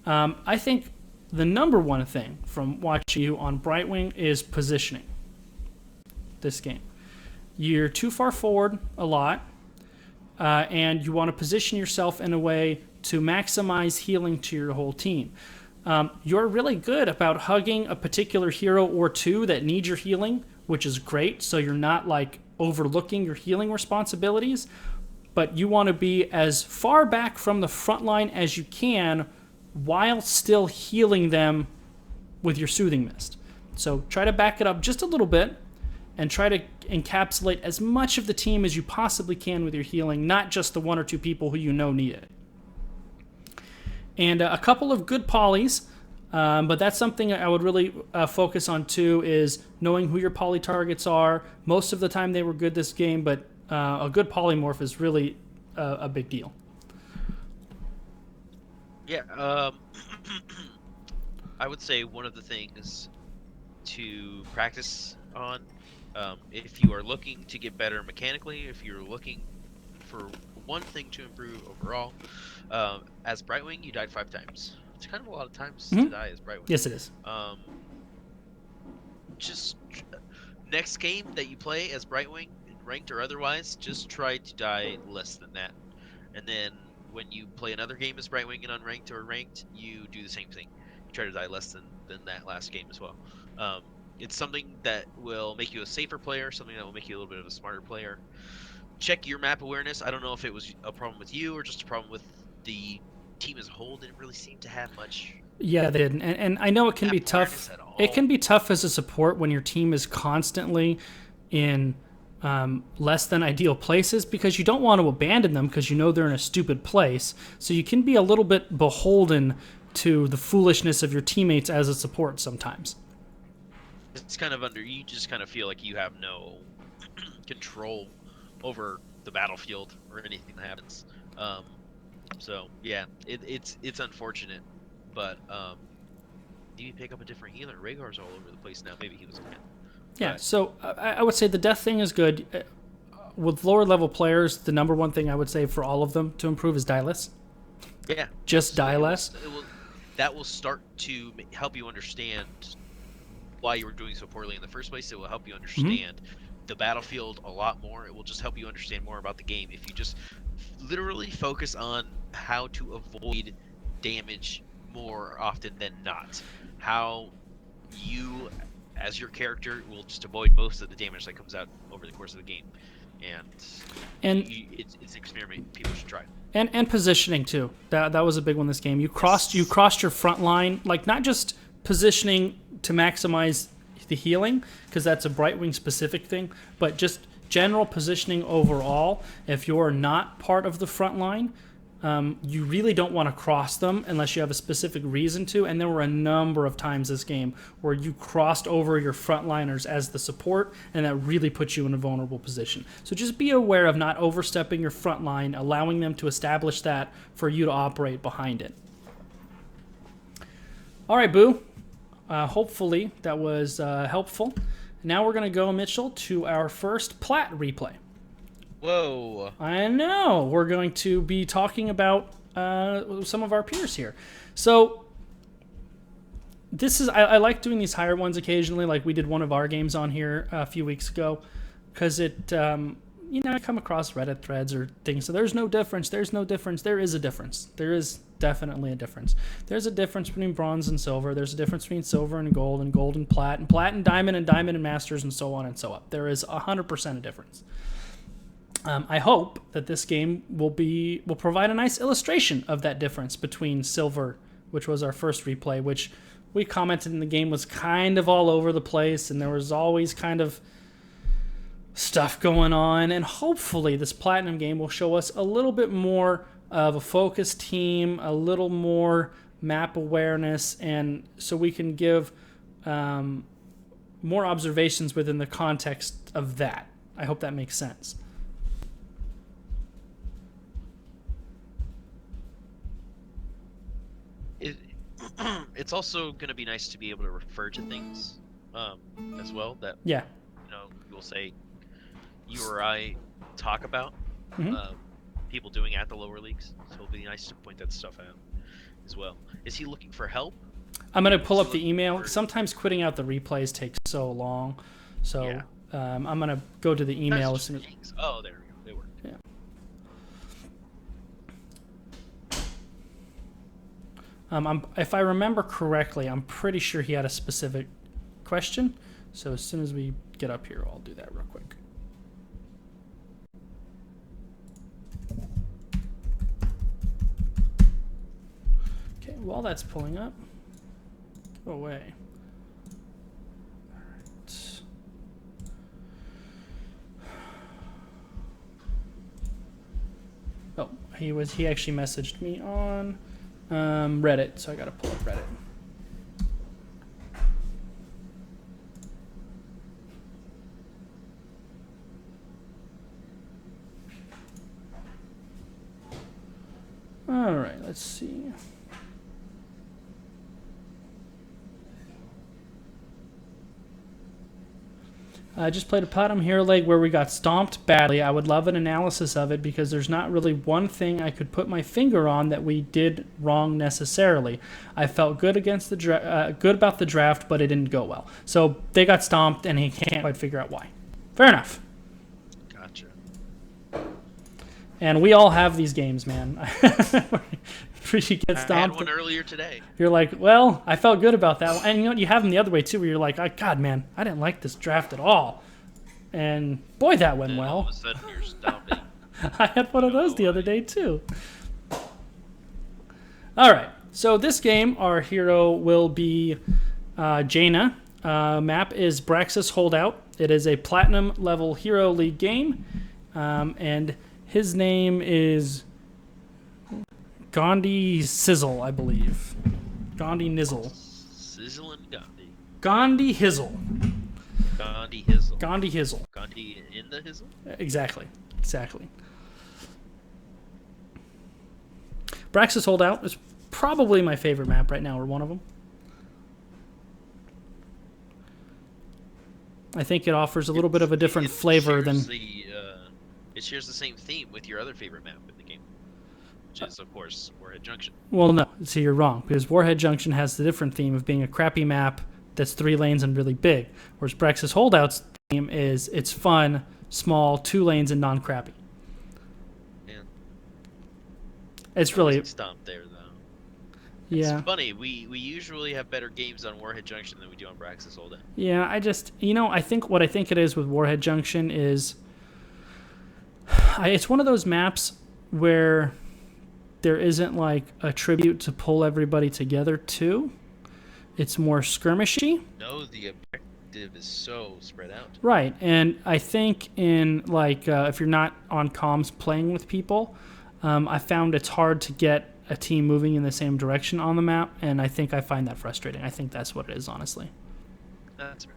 I think the number one thing from watching you on Brightwing is positioning this game. You're too far forward a lot, and you want to position yourself in a way to maximize healing to your whole team. You're really good about hugging a particular hero or two that need your healing, which is great, so you're not like overlooking your healing responsibilities, but you want to be as far back from the front line as you can while still healing them with your Soothing Mist. So try to back it up just a little bit and try to encapsulate as much of the team as you possibly can with your healing, not just the 1 or 2 people who you know need it. And a couple of good polys, but that's something I would really focus on too, is knowing who your poly targets are. Most of the time they were good this game, but a good polymorph is really a big deal. Yeah, I would say one of the things to practice on, if you are looking to get better mechanically, if you're looking for one thing to improve overall, as Brightwing, you died 5 times. It's kind of a lot of times to die as Brightwing. Yes, it is. Just next game that you play as Brightwing, ranked or otherwise, just try to die less than that. And then when you play another game as Brightwing and unranked or ranked, you do the same thing. You try to die less than that last game as well. It's something that will make you a safer player, something that will make you a little bit of a smarter player. Check your map awareness. I don't know if it was a problem with you or just a problem with the team as a whole. Didn't really seem to have much. Yeah, they didn't. And I know it can be tough. It can be tough as a support when your team is constantly in less than ideal places, because you don't want to abandon them because you know they're in a stupid place. So you can be a little bit beholden to the foolishness of your teammates as a support sometimes. It's kind of you just kind of feel like you have no control over the battlefield or anything that happens. So yeah, it's unfortunate, but Maybe pick up a different healer. Rhaegar's all over the place now. Maybe he was again. Yeah, Right. so I would say the death thing is good. With lower level players, the number one thing I would say for all of them to improve is die less. Yeah. Just die less. That will start to help you understand why you were doing so poorly in the first place. It will help you understand the battlefield a lot more. It will just help you understand more about the game if you just literally focus on how to avoid damage more often than not. How you, as your character, will just avoid most of the damage that comes out over the course of the game. And it's an experiment people should try. And positioning too. That was a big one this game. You crossed your front line, like not just positioning to maximize the healing, because that's a Brightwing specific thing, but just general positioning overall. If you're not part of the front line, you really don't want to cross them unless you have a specific reason to. And there were a number of times this game where you crossed over your frontliners as the support, and that really puts you in a vulnerable position. So just be aware of not overstepping your front line, allowing them to establish that for you to operate behind it. All right, Boo. Hopefully that was helpful. Now we're going to go, Mitchell, to our first Plat replay. Whoa. I know. We're going to be talking about some of our peers here. So this is I like doing these higher ones occasionally, like we did one of our games on here a few weeks ago, because it I come across Reddit threads or things. So there's no difference. There's no difference. There is a difference. There is definitely a difference. There's a difference between bronze and silver. There's a difference between silver and gold and plat and diamond and masters and so on and so up. There is 100% a difference. I hope that this game will provide a nice illustration of that difference between silver, which was our first replay, which we commented in the game was kind of all over the place, and there was always kind of stuff going on. And hopefully this platinum game will show us a little bit more of a focused team, a little more map awareness, and so we can give more observations within the context of that. I hope that makes sense. It's also going to be nice to be able to refer to things as well that you'll say you or I talk about people doing at the lower leagues. So it'll be nice to point that stuff out as well. Is he looking for help? I'm going to pull up the email. Sometimes quitting out the replays takes so long. So I'm going to go to the email as soon as... Oh, there we go. They worked. Yeah. If I remember correctly, I'm pretty sure he had a specific question. So as soon as we get up here, I'll do that real quick. Okay, while that's pulling up, go away. All right. Oh, he actually messaged me on Reddit, so I gotta pull up Reddit. All right, let's see. I just played a Platinum Hero League where we got stomped badly. I would love an analysis of it because there's not really one thing I could put my finger on that we did wrong necessarily. I felt good against the good about the draft, but it didn't go well. So they got stomped, and he can't quite figure out why. Fair enough. Gotcha. And we all have these games, man. You get stomped. I had one earlier today. You're like, well, I felt good about that one. And you know what? You have them the other way, too, where you're like, oh, God, man, I didn't like this draft at all. And, boy, that went well. All of a sudden, you're stomping. I had one of those the other day, too. All right. So this game, our hero will be Jaina. Map is Braxis Holdout. It is a Platinum-level Hero League game. And his name is... Gandhi Sizzle, I believe. Gandhi Nizzle. Sizzle and Gandhi. Gandhi Hizzle. Gandhi Hizzle. Gandhi Hizzle. Gandhi in the Hizzle? Exactly. Braxis Holdout is probably my favorite map right now, or one of them. I think it offers a little bit of a different flavor than. It shares the same theme with your other favorite map in the game, which is, of course, Warhead Junction. Well, no. See, you're wrong, because Warhead Junction has the different theme of being a crappy map that's 3 lanes and really big, whereas Brex's Holdout's theme is it's fun, small, 2 lanes, and non-crappy. Yeah. It's really... Stomped there, though. Yeah. It's funny. We usually have better games on Warhead Junction than we do on Brax's Holdout. Yeah, I just... I think what I think it is with Warhead Junction is... it's one of those maps where there isn't like a tribute to pull everybody together to. It's more skirmishy. No, the objective is so spread out. Right, and I think in like if you're not on comms playing with people, I found it's hard to get a team moving in the same direction on the map, and I think I find that frustrating. I think that's what it is, honestly. That's right.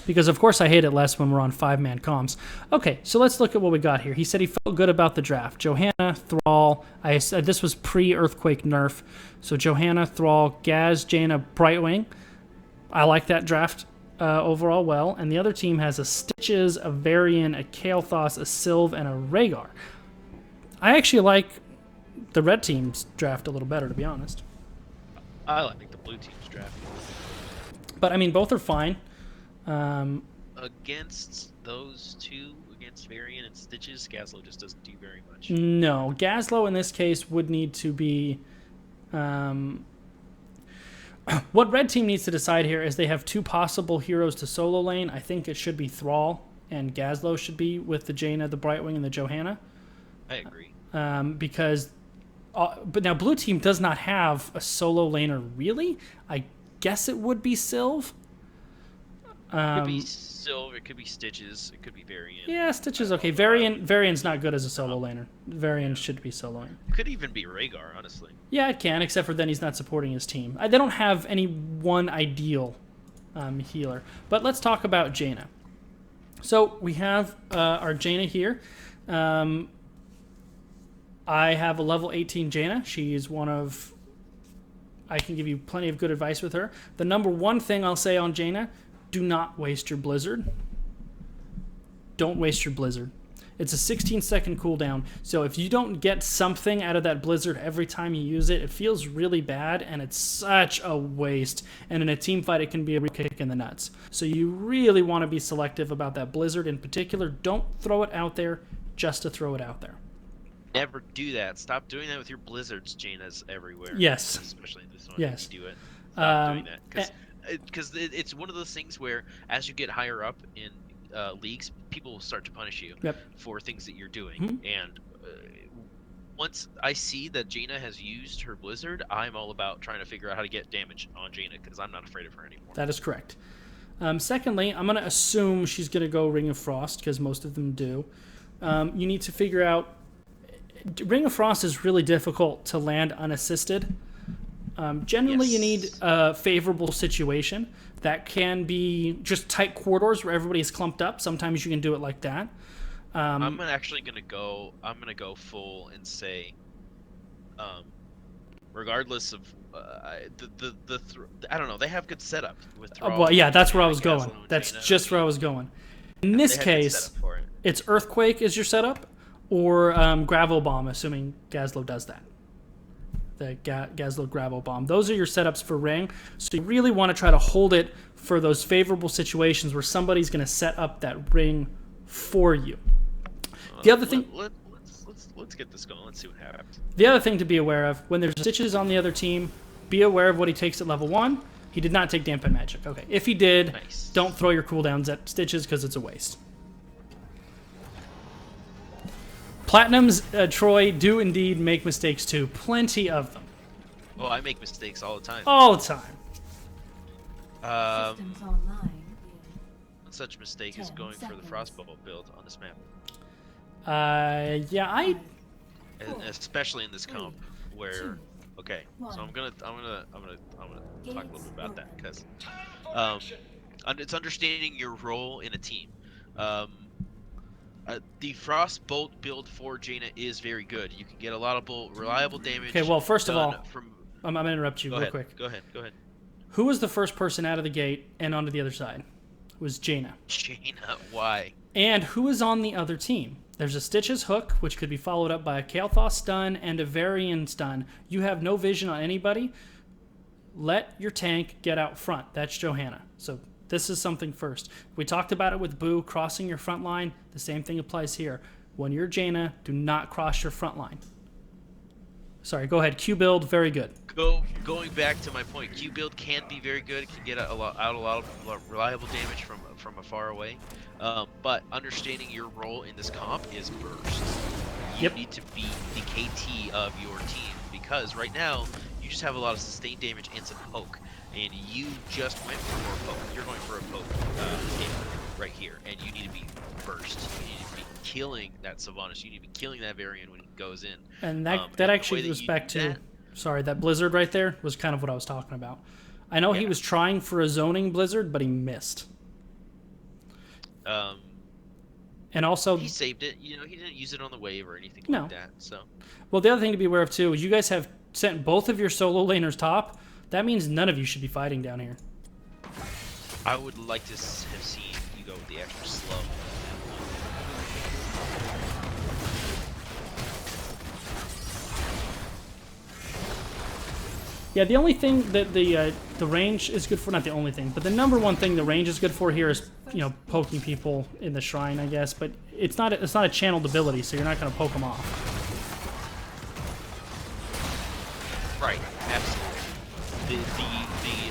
Because, of course, I hate it less when we're on 5-man comms. Okay, so let's look at what we got here. He said he felt good about the draft. Johanna, Thrall. I said this was pre-Earthquake nerf. So Johanna, Thrall, Gaz, Jaina, Brightwing. I like that draft overall well. And the other team has a Stitches, a Varian, a Kael'thas, a Sylve, and a Rhaegar. I actually like the red team's draft a little better, to be honest. I like the blue team's draft. But, I mean, both are fine. Against those two, against Varian and Stitches, Gazlowe just doesn't do very much. No, Gazlowe in this case would need to be... what red team needs to decide here is they have 2 possible heroes to solo lane. I think it should be Thrall, and Gazlowe should be with the Jaina, the Brightwing, and the Johanna. I agree. Because... but now blue team does not have a solo laner, really? I guess it would be Sylve. It could be Sylve, it could be Stitches, it could be Varian. Yeah, Stitches okay. Varian's not good as a solo laner. Varian should be soloing. It could even be Rhaegar, honestly. Yeah, it can, except for then he's not supporting his team. They don't have any one ideal healer. But let's talk about Jaina. So we have our Jaina here. I have a level 18 Jaina. She's one of... I can give you plenty of good advice with her. The number one thing I'll say on Jaina... do not waste your Blizzard. Don't waste your Blizzard. It's a 16-second cooldown, so if you don't get something out of that Blizzard every time you use it, it feels really bad, and it's such a waste. And in a team fight, it can be a real kick in the nuts. So you really want to be selective about that Blizzard in particular. Don't throw it out there just to throw it out there. Never do that. Stop doing that with your Blizzards, Jaina's everywhere. Yes. Especially this one. Yes. If you do it. Stop doing that. Because it's one of those things where as you get higher up in leagues, people will start to punish you for things that you're doing. Mm-hmm. And once I see that Jaina has used her Blizzard, I'm all about trying to figure out how to get damage on Jaina because I'm not afraid of her anymore. That is correct. Secondly, I'm going to assume she's going to go Ring of Frost because most of them do. You need to figure out... Ring of Frost is really difficult to land unassisted. Generally, you need a favorable situation. That can be just tight corridors where everybody is clumped up. Sometimes you can do it like that. I'm actually gonna go full and say, regardless of I don't know. They have good setup with Thrall. Well, yeah, that's where I was Gazlowe going. and That's Jaina. just where I was going. In this They had good case, setup for it. it's Earthquake is your setup, or Gravel Bomb, assuming Gazlowe does that. The Gazlowe Gravel Bomb. Those are your setups for Ring. So you really want to try to hold it for those favorable situations where somebody's going to set up that ring for you. The other thing... Let's get this going. Let's see what happens. The other thing to be aware of, when there's Stitches on the other team, be aware of what he takes at level 1. He did not take Dampen Magic. Okay, if he did, Nice. Don't throw your cooldowns at Stitches because it's a waste. Platinums, Troy, do indeed make mistakes too. Plenty of them. Oh, I make mistakes all the time. All the time. Systems online One such mistake is 10 going for the seconds. Frostbolt build on this map, Yeah, and especially in this comp where. two, Okay, so I'm gonna talk a little bit about that because it's understanding your role in a team. The Frostbolt build for Jaina is very good. You can get a lot of reliable damage. Okay, well, first of done all, from I'm going to interrupt you go real ahead. quick. Go ahead. Who was the first person out of the gate and onto the other side? It was Jaina. Jaina, why? And who is on the other team? There's a Stitches hook, which could be followed up by a Kael'thas stun and a Varian stun. You have no vision on anybody. Let your tank get out front. That's Johanna. So this is something first. We talked about it with Boo crossing your front line. The same thing applies here. When you're Jaina, do not cross your front line. Sorry, go ahead. Q build, very good. Going back to my point, Q build can be very good. It can get a lot of reliable damage from afar away. But understanding your role in this comp is burst. You need to be the KT of your team, because right now you just have a lot of sustained damage and some poke, and you just went for more poke. You're going for a poke game right here, and you need to be burst. You need to be killing that Sylvanas. You need to be killing that Varian when he goes in. And that actually goes back to, sorry, that Blizzard right there was kind of what I was talking about. I know he was trying for a zoning Blizzard, but he missed. And also, he saved it. You know, he didn't use it on the wave or anything like that. So, well, the other thing to be aware of too is you guys have sent both of your solo laners top. That means none of you should be fighting down here. I would like to have seen you go with the extra slow. Yeah, the only thing that the range is good for, not the only thing, but the number one thing the range is good for here is, you know, poking people in the shrine, I guess. But it's not a channeled ability, so you're not going to poke them off. Right, absolutely.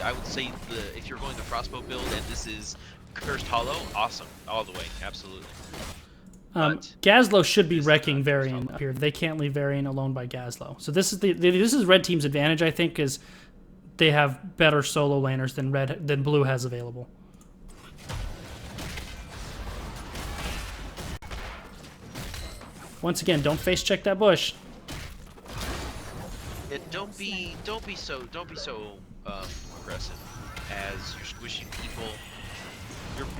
I would say if you're going the crossbow build and this is Cursed Hollow, awesome, all the way, absolutely. Gazlowe should be wrecking Varian up here. They can't leave Varian alone by Gazlowe. So this is Red Team's advantage, I think, is they have better solo laners than Blue has available. Once again, don't face check that bush. Yeah, don't be so aggressive as you're squishing people.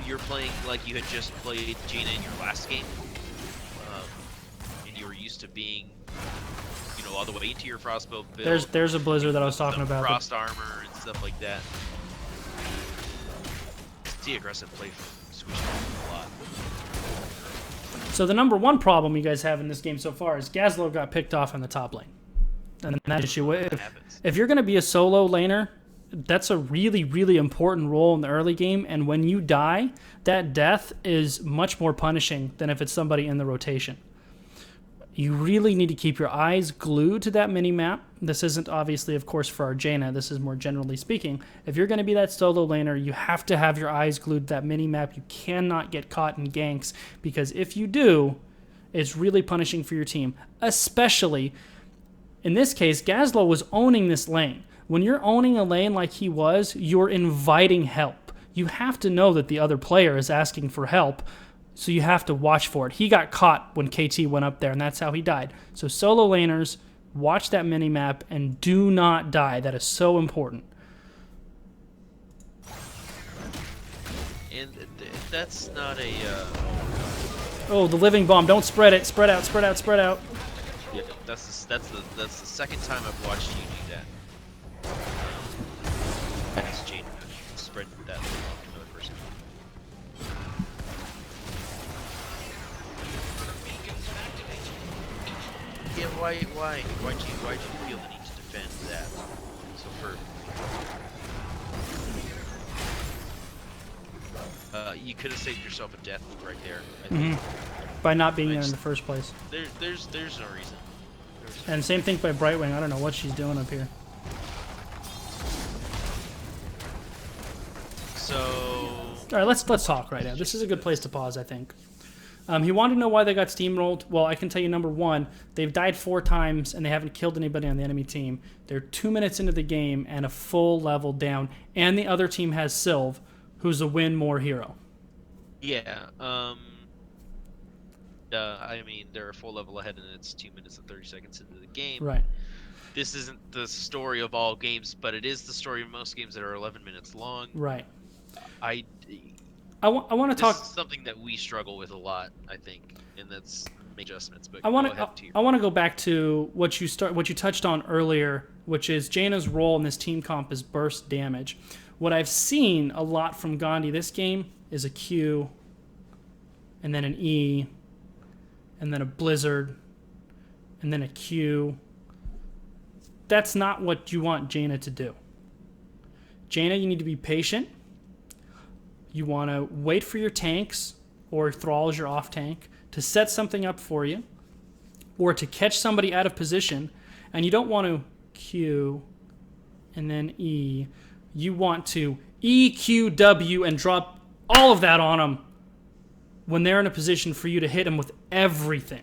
You're playing like you had just played Jaina in your last game, and you were used to being, you know, all the way into your frostbow build. There's a Blizzard that I was talking about. Frost armor and stuff like that. The aggressive play from squishing a lot. So the number one problem you guys have in this game so far is Gazlowe got picked off in the top lane, and that issue. If you're going to be a solo laner, that's a really, really important role in the early game, and when you die, that death is much more punishing than if it's somebody in the rotation. You really need to keep your eyes glued to that mini-map. This isn't obviously, of course, for our Jaina. This is more generally speaking. If you're going to be that solo laner, you have to have your eyes glued to that mini-map. You cannot get caught in ganks, because if you do, it's really punishing for your team. Especially, in this case, Gazlowe was owning this lane. When you're owning a lane like he was, you're inviting help. You have to know that the other player is asking for help, so you have to watch for it. He got caught when KT went up there, and that's how he died. So solo laners, watch that mini-map and do not die. That is so important. And that's not a... Oh, the living bomb. Don't spread it. Spread out, spread out, spread out. Yeah, that's the second time I've watched you do that. That's Jaina. Spread that to another person. Yeah, why'd you feel the need to defend that so fervently? You could have saved yourself a death right there, I think. By not being there in the first place. There's no reason. And same thing by Brightwing. I don't know what she's doing up here. So... All right, let's talk right now. This is a good place to pause, I think. He wanted to know why they got steamrolled. Well, I can tell you, number one, they've died 4 times, and they haven't killed anybody on the enemy team. They're 2 minutes into the game and a full level down, and the other team has Sylve, who's a win more hero. Yeah, I mean, they're a full level ahead, and it's 2 minutes and 30 seconds into the game. Right. This isn't the story of all games, but it is the story of most games that are 11 minutes long. Right. I want to talk. This is something that we struggle with a lot, I think, and that's make adjustments. But I want to go back to what you touched on earlier which is Jaina's role in this team comp is burst damage. What I've seen a lot from Gandhi this game is a Q, and then an E, and then a Blizzard, and then a Q. That's not what you want Jaina to do. Jaina, you need to be patient. You want to wait for your tanks, or Thralls, your off tank, to set something up for you, or to catch somebody out of position, and you don't want to Q and then E. You want to E, Q, W, and drop all of that on them when they're in a position for you to hit them with everything.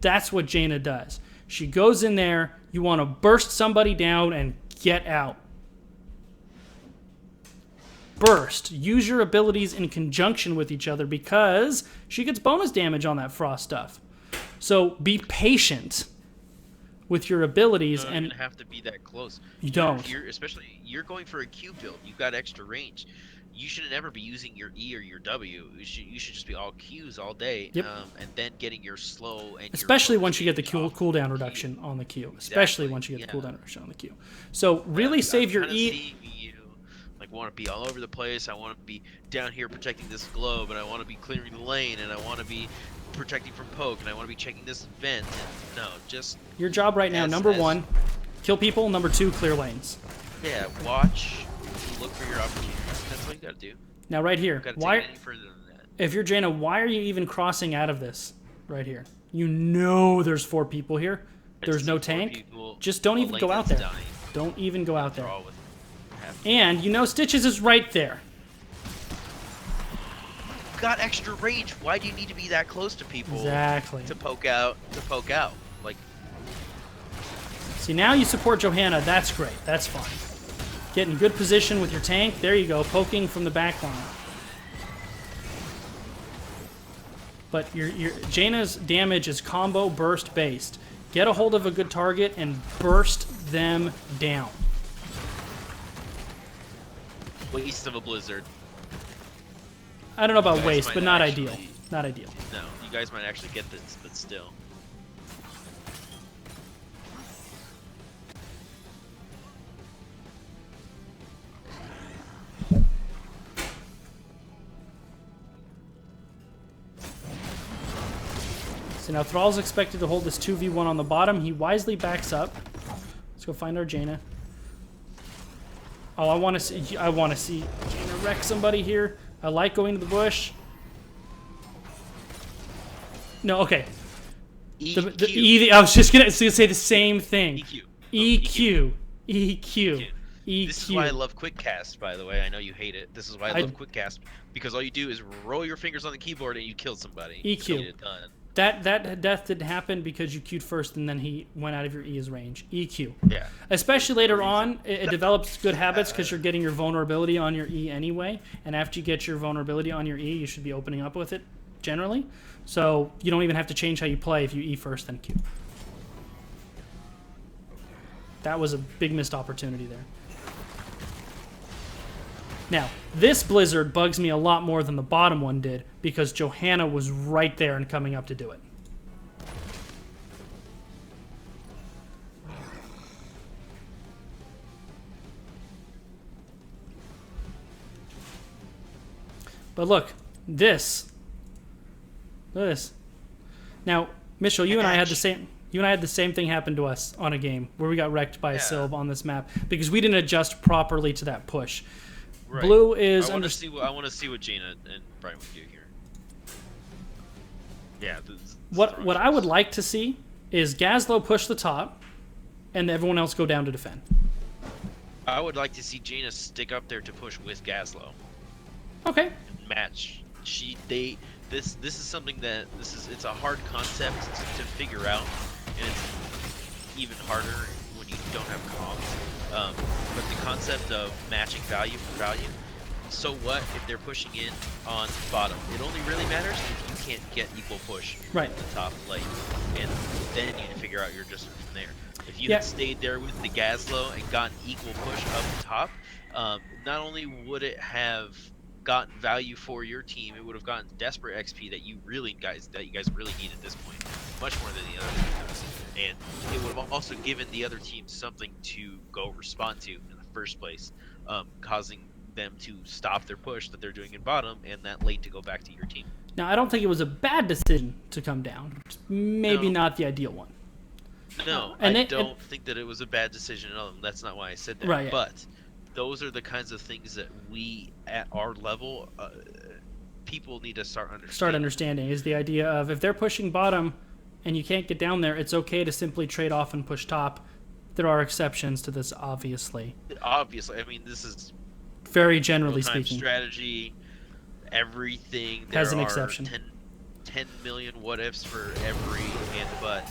That's what Jaina does. She goes in there, you want to burst somebody down and get out. Burst. Use your abilities in conjunction with each other because she gets bonus damage on that frost stuff. So be patient with your abilities. You don't and even have to be that close. You don't. Especially, you're going for a Q build. You've got extra range. You shouldn't ever be using your E or your W. You should just be all Qs all day. Yep. And then getting your slow and especially your once you get the cooldown reduction on the Q. Especially once you get the cooldown reduction on the Q. So really save your E. Like, want to be all over the place. I want to be down here protecting this globe, and I want to be clearing the lane, and I want to be protecting from poke, and I want to be checking this vent. And no, just your job right now, number one, kill people. Number two, clear lanes. Yeah, watch, look for your opportunities. That's what you got to do. Now, right here, why? Any further than that. If you're Jaina, why are you even crossing out of this right here? You know there's 4 people here. There's no tank. Just don't even go out there. Dying. Don't even go out there. And you know Stitches is right there. Got extra range. Why do you need to be that close to people? Exactly. To poke out. Like. See, now you support Johanna. That's great. That's fine. Get in good position with your tank. There you go. Poking from the back line. But your Jaina's damage is combo burst based. Get a hold of a good target and burst them down. Waste of a blizzard. I don't know about waste, but not ideal. Not ideal. No, you guys might actually get this, but still. So now Thrall's expected to hold this 2v1 on the bottom. He wisely backs up. Let's go find our Jaina. Oh, I want to see Jaina wreck somebody here. I like going to the bush. No, okay. I was just gonna say the same thing. EQ. EQ. This is why I love Quick Cast, by the way. I know you hate it. This is why I love Quick Cast, because all you do is roll your fingers on the keyboard and you kill somebody. EQ. That death didn't happen because you queued first and then he went out of your E's range. EQ. Yeah. Especially later on, it develops good habits because you're getting your vulnerability on your E anyway. And after you get your vulnerability on your E, you should be opening up with it, generally. So you don't even have to change how you play if you E first, then Q. That was a big missed opportunity there. Now, this blizzard bugs me a lot more than the bottom one did because Johanna was right there and coming up to do it. But look, this. Look at this. Now, Mitchell, you and I had the same thing happen to us on a game where we got wrecked by a Sylve on this map because we didn't adjust properly to that push. Right. Blue is. I want to see what Jaina and Brian would do here. Yeah. What I would like to see is Gazlowe push the top, and everyone else go down to defend. I would like to see Jaina stick up there to push with Gazlowe. Okay. Match. This is something that it's a hard concept to figure out, and it's even harder when you don't have comms. But the concept of matching value for value. So what if they're pushing in on bottom? It only really matters if you can't get equal push right in the top lane, and then you need to figure out your adjustment from there. If you had stayed there with the Gazlowe and gotten equal push up top, not only would it have gotten value for your team, it would have gotten desperate XP that you guys really need at this point, much more than the other team does. and it would have also given the other team something to go respond to in the first place, causing them to stop their push that they're doing in bottom and that lane to go back to your team. Now, I don't think it was a bad decision to come down. Just maybe No. not the ideal one. No, And I it- don't think that it was a bad decision at all. That's not why I said that. Right, yeah. But those are the kinds of things that we, at our level, people need to start understanding. Is the idea of if they're pushing bottom and you can't get down there, it's okay to simply trade off and push top. There are exceptions to this, obviously. Obviously, I mean, this is Very generally real-time speaking. strategy. Everything Has there an are exception. 10 million what ifs for every and but.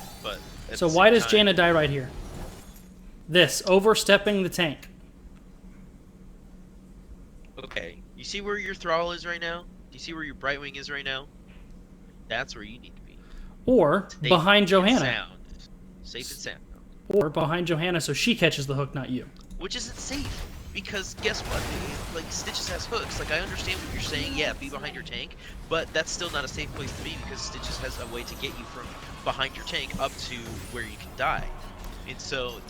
At So the why same does time, Jaina die right here? This, overstepping the tank. Okay, you see where your thrall is right now? Do you see where your Brightwing is right now? That's where you need to be. Or Safe behind and Johanna. sound. Safe and sound. Or behind Johanna so she catches the hook, not you. Which isn't safe, because guess what? Like, Stitches has hooks. Like, I understand what you're saying, yeah, be behind your tank, but that's still not a safe place to be, because Stitches has a way to get you from behind your tank up to where you can die. And so,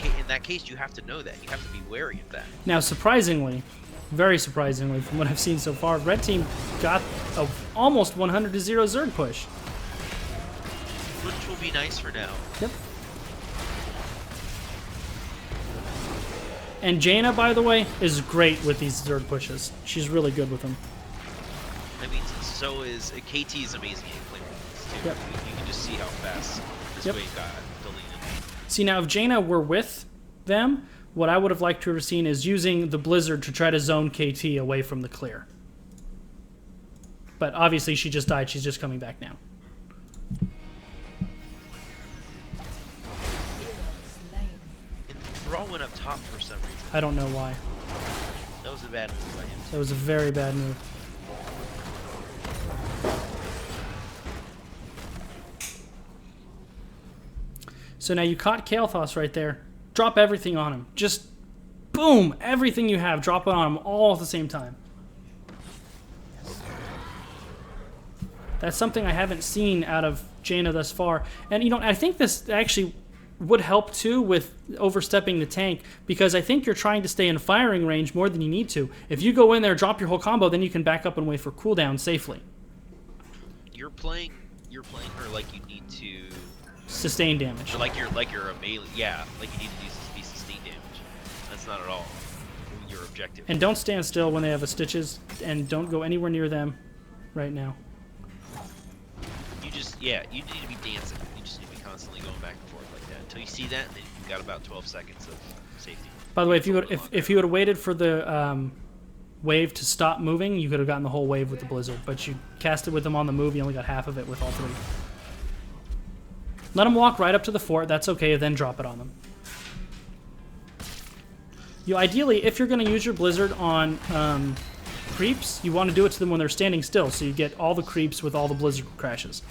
in that case, you have to know that. You have to be wary of that. Now, surprisingly, very surprisingly from what I've seen so far, Red Team got a almost 100-0 Zerg push. Which will be nice for now. Yep. And Jaina, by the way, is great with these Zerg pushes. She's really good with them. I mean, so is KT is amazing at playing with this too. Yep. You can just see how fast this Yep. wave got deleted. See, now if Jaina were with them, what I would have liked to have seen is using the Blizzard to try to zone KT away from the clear. But obviously she just died. She's just coming back now. And Thrall went up top for some reason. I don't know why. That was a bad move by him. That was a very bad move. So now you caught Kael'thas right there. Drop everything on him. Just boom, everything you have, drop it on him all at the same time. That's something I haven't seen out of Jaina thus far. And, you know, I think this actually would help, too, with overstepping the tank, because I think you're trying to stay in firing range more than you need to. If you go in there, drop your whole combo, then you can back up and wait for cooldown safely. You're playing her like you need to, Sustain damage. or like you're a melee. Yeah, like you need to be sustained damage. That's not at all your objective. And don't stand still when they have a Stitches, and don't go anywhere near them right now. You need to be dancing. You just need to be constantly going back and forth like that until you see that, and then you've got about 12 seconds of safety. By the way, if you would have waited for the wave to stop moving, you could have gotten the whole wave with the Blizzard. But you cast it with them on the move, you only got half of it with all three. Let them walk right up to the fort. That's okay. Then drop it on them. You ideally, if you're going to use your Blizzard on creeps, you want to do it to them when they're standing still, so you get all the creeps with all the Blizzard crashes.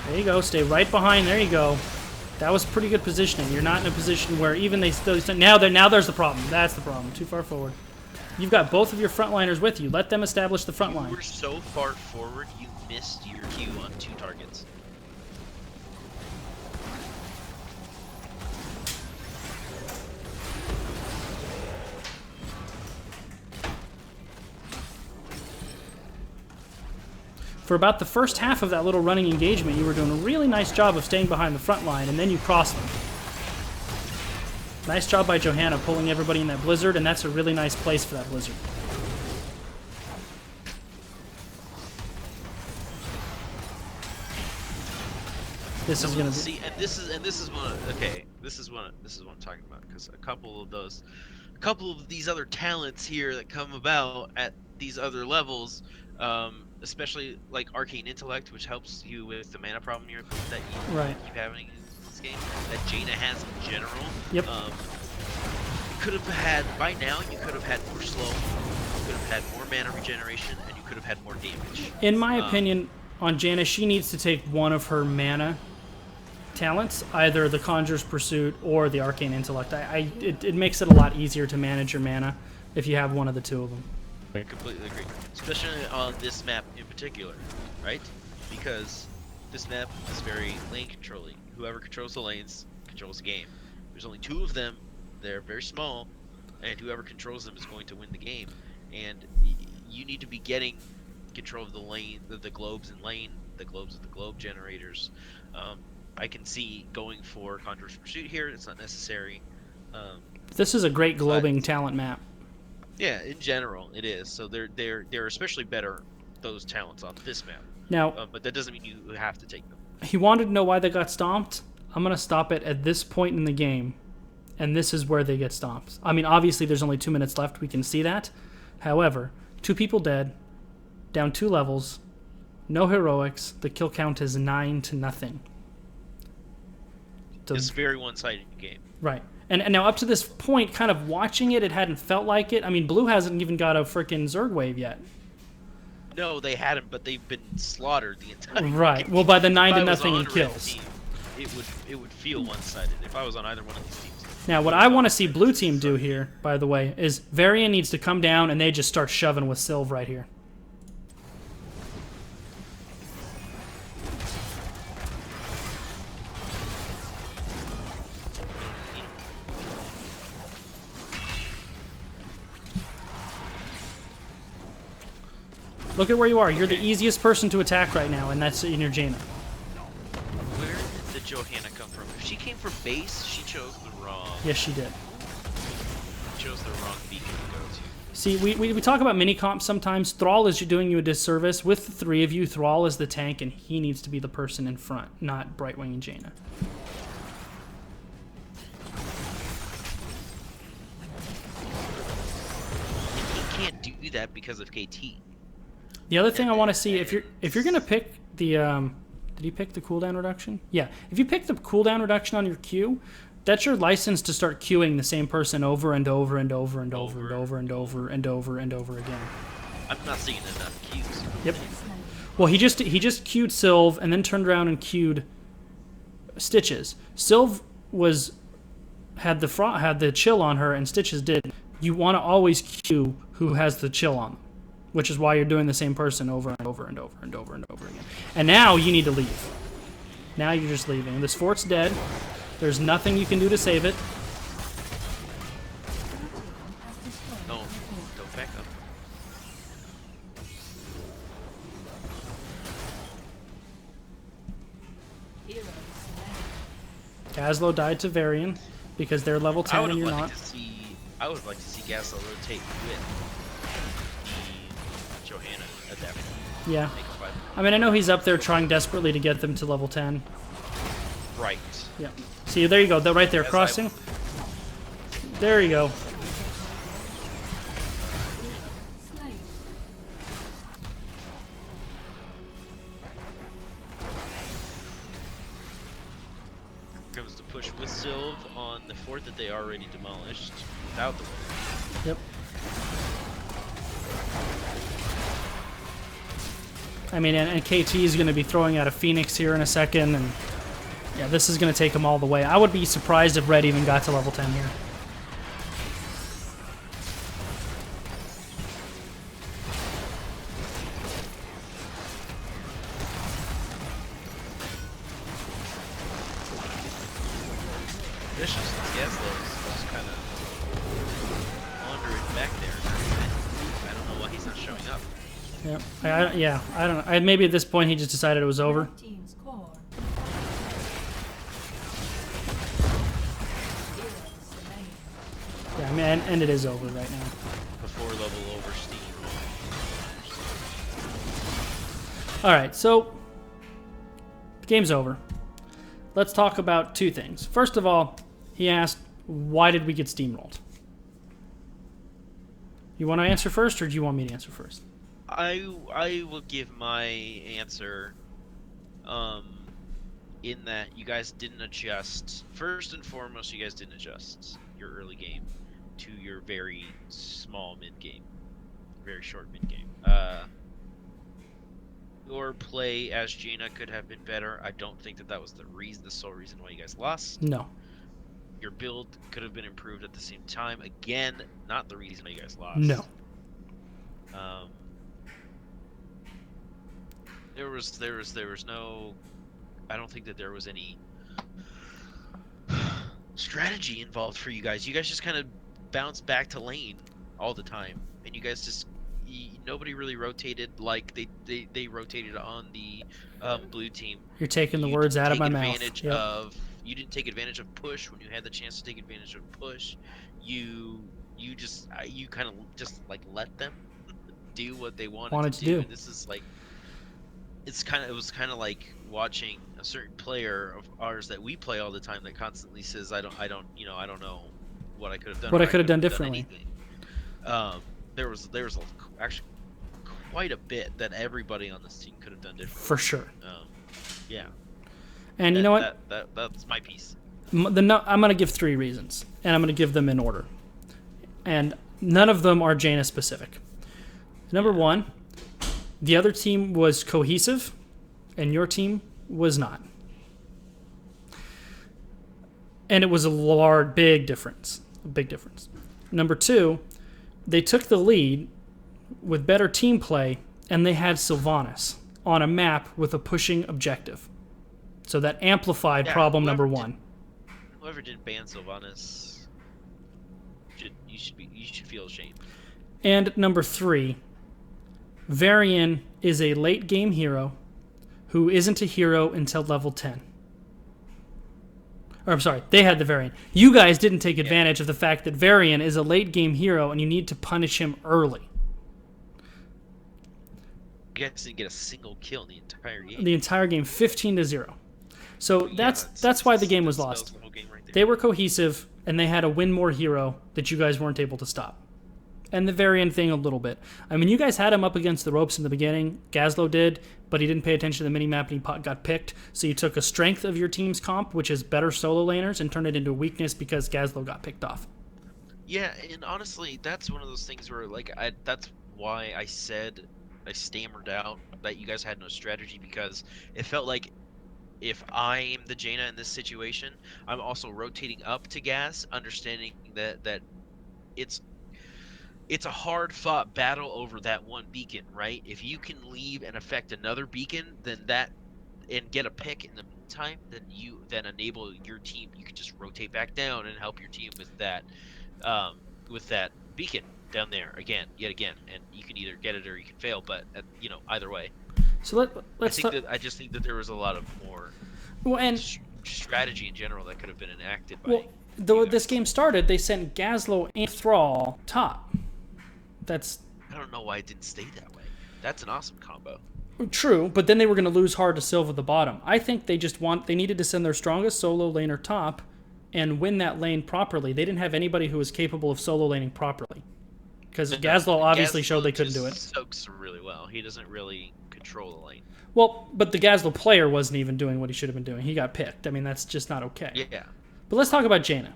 There you go. Stay right behind. There you go. That was pretty good positioning. You're not in a position where even they still... Now there's the problem. That's the problem. Too far forward. You've got both of your frontliners with you. Let them establish the front line. You were so far forward, you missed your Q on 2 targets. For about the first half of that little running engagement, you were doing a really nice job of staying behind the front line, and then you crossed them. Nice job by Johanna pulling everybody in that Blizzard, and that's a really nice place for that Blizzard. This is gonna be... See, and this is one. Okay, this is what I'm talking about, because a couple of these other talents here that come about at these other levels, especially like Arcane Intellect, which helps you with the mana problem that you Right. keep having in this game, that Jaina has in general. Yep. You could have had, by now, you could have had more slow, you could have had more mana regeneration, and you could have had more damage. In my opinion, on Jaina, she needs to take one of her mana talents, either the Conjurer's Pursuit or the Arcane Intellect. It makes it a lot easier to manage your mana if you have one of the two of them. I completely agree. Especially on this map in particular, right? Because this map is very lane controlling. Whoever controls the lanes controls the game. There's only 2 of them. They're very small, and whoever controls them is going to win the game. And you need to be getting control of the lane, the globes in lane, the globes of the globe generators. I can see going for Conjurer's Pursuit here. It's not necessary. This is a great globing talent map. Yeah, in general, it is. So they're especially better, those talents on this map. Now, But that doesn't mean you have to take them. he wanted to know why they got stomped. I'm going to stop it at this point in the game, and this is where they get stomped. I mean, obviously, there's only 2 minutes left. We can see that. However, 2 people dead, down 2 levels, no heroics. The kill count is 9-0. So, It's a very one-sided game. right. And now up to this point, kind of watching it, it hadn't felt like it. I mean, Blue hasn't even got a freaking Zerg wave yet. No, they hadn't, but they've been slaughtered the entire Right. game. Well, by the If I 9-0 was on in a red kills. team, it would feel one-sided if I was on either one of these teams. Now, what I want to see Blue Team do here, by the way, is Varian needs to come down and they just start shoving with Sylve right here. Look at where you are. You're the easiest person to attack right now, and that's in your Jaina. Where did the Johanna come from? If she came from base, she chose the wrong. Yes, she did. She chose the wrong beacon to go to. See, we talk about mini comps sometimes. Thrall is doing you a disservice. With the 3 of you, Thrall is the tank, and he needs to be the person in front, not Brightwing and Jaina. He can't do that because of KT. The other thing I want to see, if you're gonna pick the did he pick the cooldown reduction? Yeah, if you pick the cooldown reduction on your Q, that's your license to start queuing the same person over and over and over and over and over and over and over and over again. I'm not seeing enough Qs. Yep. Well, he just queued Sylve and then turned around and queued Stitches. Sylve had the chill on her and Stitches did. You want to always queue who has the chill on them, which is why you're doing the same person over and over and over and over and over again. And now you need to leave. Now you're just leaving. This fort's dead. There's nothing you can do to save it. No, don't back up. Gazlo died to Varian because they're level 10 and you're not. I would like to see Gasol rotate with the Johanna at that point. Yeah. Make a fight. I mean, I know he's up there trying desperately to get them to level 10. Right. Yeah. See, there you go. Right there, crossing. There you go. Comes to push with Sylve on the fort that they already demolished without the wave. Yep. I mean, and KT is going to be throwing out a Phoenix here in a second, and yeah, this is going to take him all the way. I would be surprised if Red even got to level 10 here. Vicious Gaslo's just kind of wandering back there. I don't know why he's not showing up. Yeah, I don't know. Maybe at this point he just decided it was over. Yeah, I mean, and it is over right now. Before level over Steam. All right, so the game's over. Let's talk about 2 things. First of all, he asked, why did we get steamrolled? You want to answer first, or do you want me to answer first? I will give my answer in that you guys didn't adjust. First and foremost, you guys didn't adjust your early game to your very small mid game. Very short mid game. your play as Jaina could have been better. I don't think that was the sole reason why you guys lost. No. Your build could have been improved at the same time. Again, not the reason why you guys lost. No. There was no. I don't think that there was any strategy involved for you guys. You guys just kind of bounced back to lane all the time, and you guys just nobody really rotated like they rotated on the blue team. You're taking the You words didn't out of my take mouth. advantage Yep. of you didn't take advantage of push when you had the chance to take advantage of push. You kind of just like let them do what they wanted to do. And this is like it was kind of like watching a certain player of ours that we play all the time that constantly says I don't know what I could have done. What or I could have done couldn't differently. anything. There was actually quite a bit that everybody on this team could have done differently. For sure. Yeah. And you know what? That's my piece. I'm going to give 3 reasons, and I'm going to give them in order. And none of them are Jaina specific. Number 1, the other team was cohesive, and your team was not. And it was a big difference. A big difference. Number 2, they took the lead with better team play, and they had Sylvanas on a map with a pushing objective. So that amplified problem number 1. Whoever did ban Sylvanas, you should feel ashamed. And number 3, Varian is a late game hero who isn't a hero until level 10. Or I'm sorry, they had the Varian. You guys didn't take advantage of the fact that Varian is a late game hero and you need to punish him early. You guys didn't get a single kill in the entire game. The entire game, 15-0. So that's why the game was lost. They were cohesive, and they had a win more hero that you guys weren't able to stop. And the Varian thing a little bit. I mean, you guys had him up against the ropes in the beginning. Gazlo did, but he didn't pay attention to the minimap and he got picked. So you took a strength of your team's comp, which is better solo laners, and turned it into a weakness because Gazlo got picked off. Yeah, and honestly, that's one of those things where, like, that's why I said I stammered out that you guys had no strategy, because it felt like if I'm the Jaina in this situation, I'm also rotating up to Gaz, understanding that it's a hard-fought battle over that one beacon, right? If you can leave and affect another beacon, then and get a pick in the meantime, then you enable your team. You can just rotate back down and help your team with that beacon down there yet again, and you can either get it or you can fail. But either way. So I just think that there was a lot of more strategy in general that could have been enacted by. Though this game started, they sent Gazlo and Thrall top. I don't know why it didn't stay that way. That's an awesome combo. True, but then they were going to lose hard to Sylve at the bottom. I think they needed to send their strongest solo laner top and win that lane properly. They didn't have anybody who was capable of solo laning properly. Because Gazlo obviously showed they couldn't do it. Soaks really well. He doesn't really control the lane. Well, but the Gazlo player wasn't even doing what he should have been doing. He got picked. I mean, that's just not okay. Yeah. But let's talk about Jaina.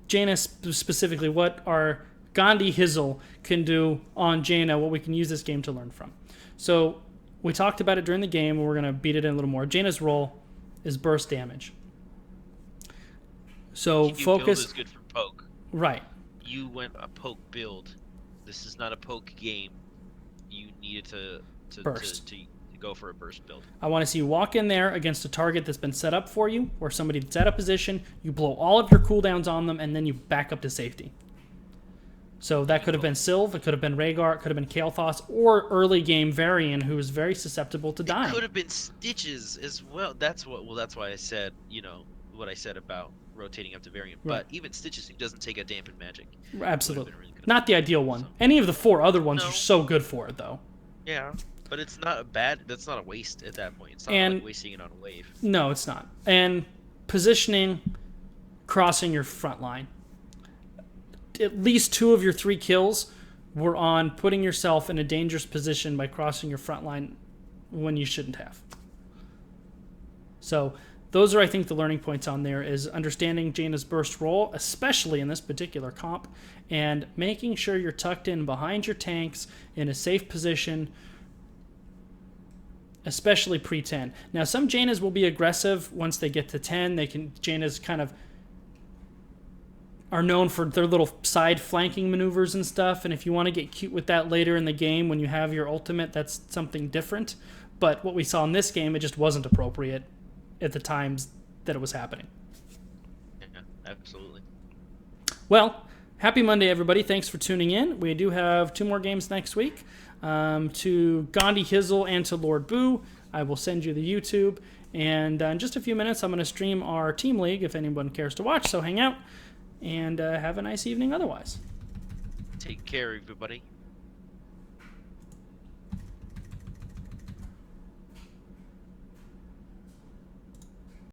Jaina specifically, what our Gandhi Hizzle can do on Jaina, what we can use this game to learn from. So we talked about it during the game, and we're going to beat it in a little more. Jaina's role is burst damage. So focus. Build is good for poke. Right. You went a poke build. This is not a poke game. You needed to go for a burst build. I want to see you walk in there against a target that's been set up for you, or somebody that's out of position. You blow all of your cooldowns on them, and then you back up to safety. So that could have been Sylve, it could have been Rhaegar, it could have been Kael'thas, or early game Varian, who is very susceptible to dying. It could have been Stitches as well. That's why I said, what I said about rotating up to Varian. Right. But even Stitches, who doesn't take a dampened magic. Absolutely. Really not the ideal one. Any of the 4 other ones No. are so good for it, though. Yeah, but it's not that's not a waste at that point. It's not like wasting it on a wave. No, it's not. And positioning, crossing your front line. At least 2 of your 3 kills were on putting yourself in a dangerous position by crossing your front line when you shouldn't have. So those are, I think, the learning points on there, is understanding Jaina's burst role, especially in this particular comp, and making sure you're tucked in behind your tanks in a safe position especially pre-10. Now, some Janas will be aggressive once they get to 10. Janas kind of are known for their little side flanking maneuvers and stuff, and if you want to get cute with that later in the game when you have your ultimate, that's something different. But what we saw in this game, it just wasn't appropriate at the times that it was happening. Yeah, absolutely. Well, happy Monday, everybody. Thanks for tuning in. We do have 2 more games next week. To Gandhi Hizzle and to Lord Boo, I will send you the YouTube. And in just a few minutes, I'm going to stream our Team League if anyone cares to watch. So hang out and have a nice evening otherwise. Take care, everybody.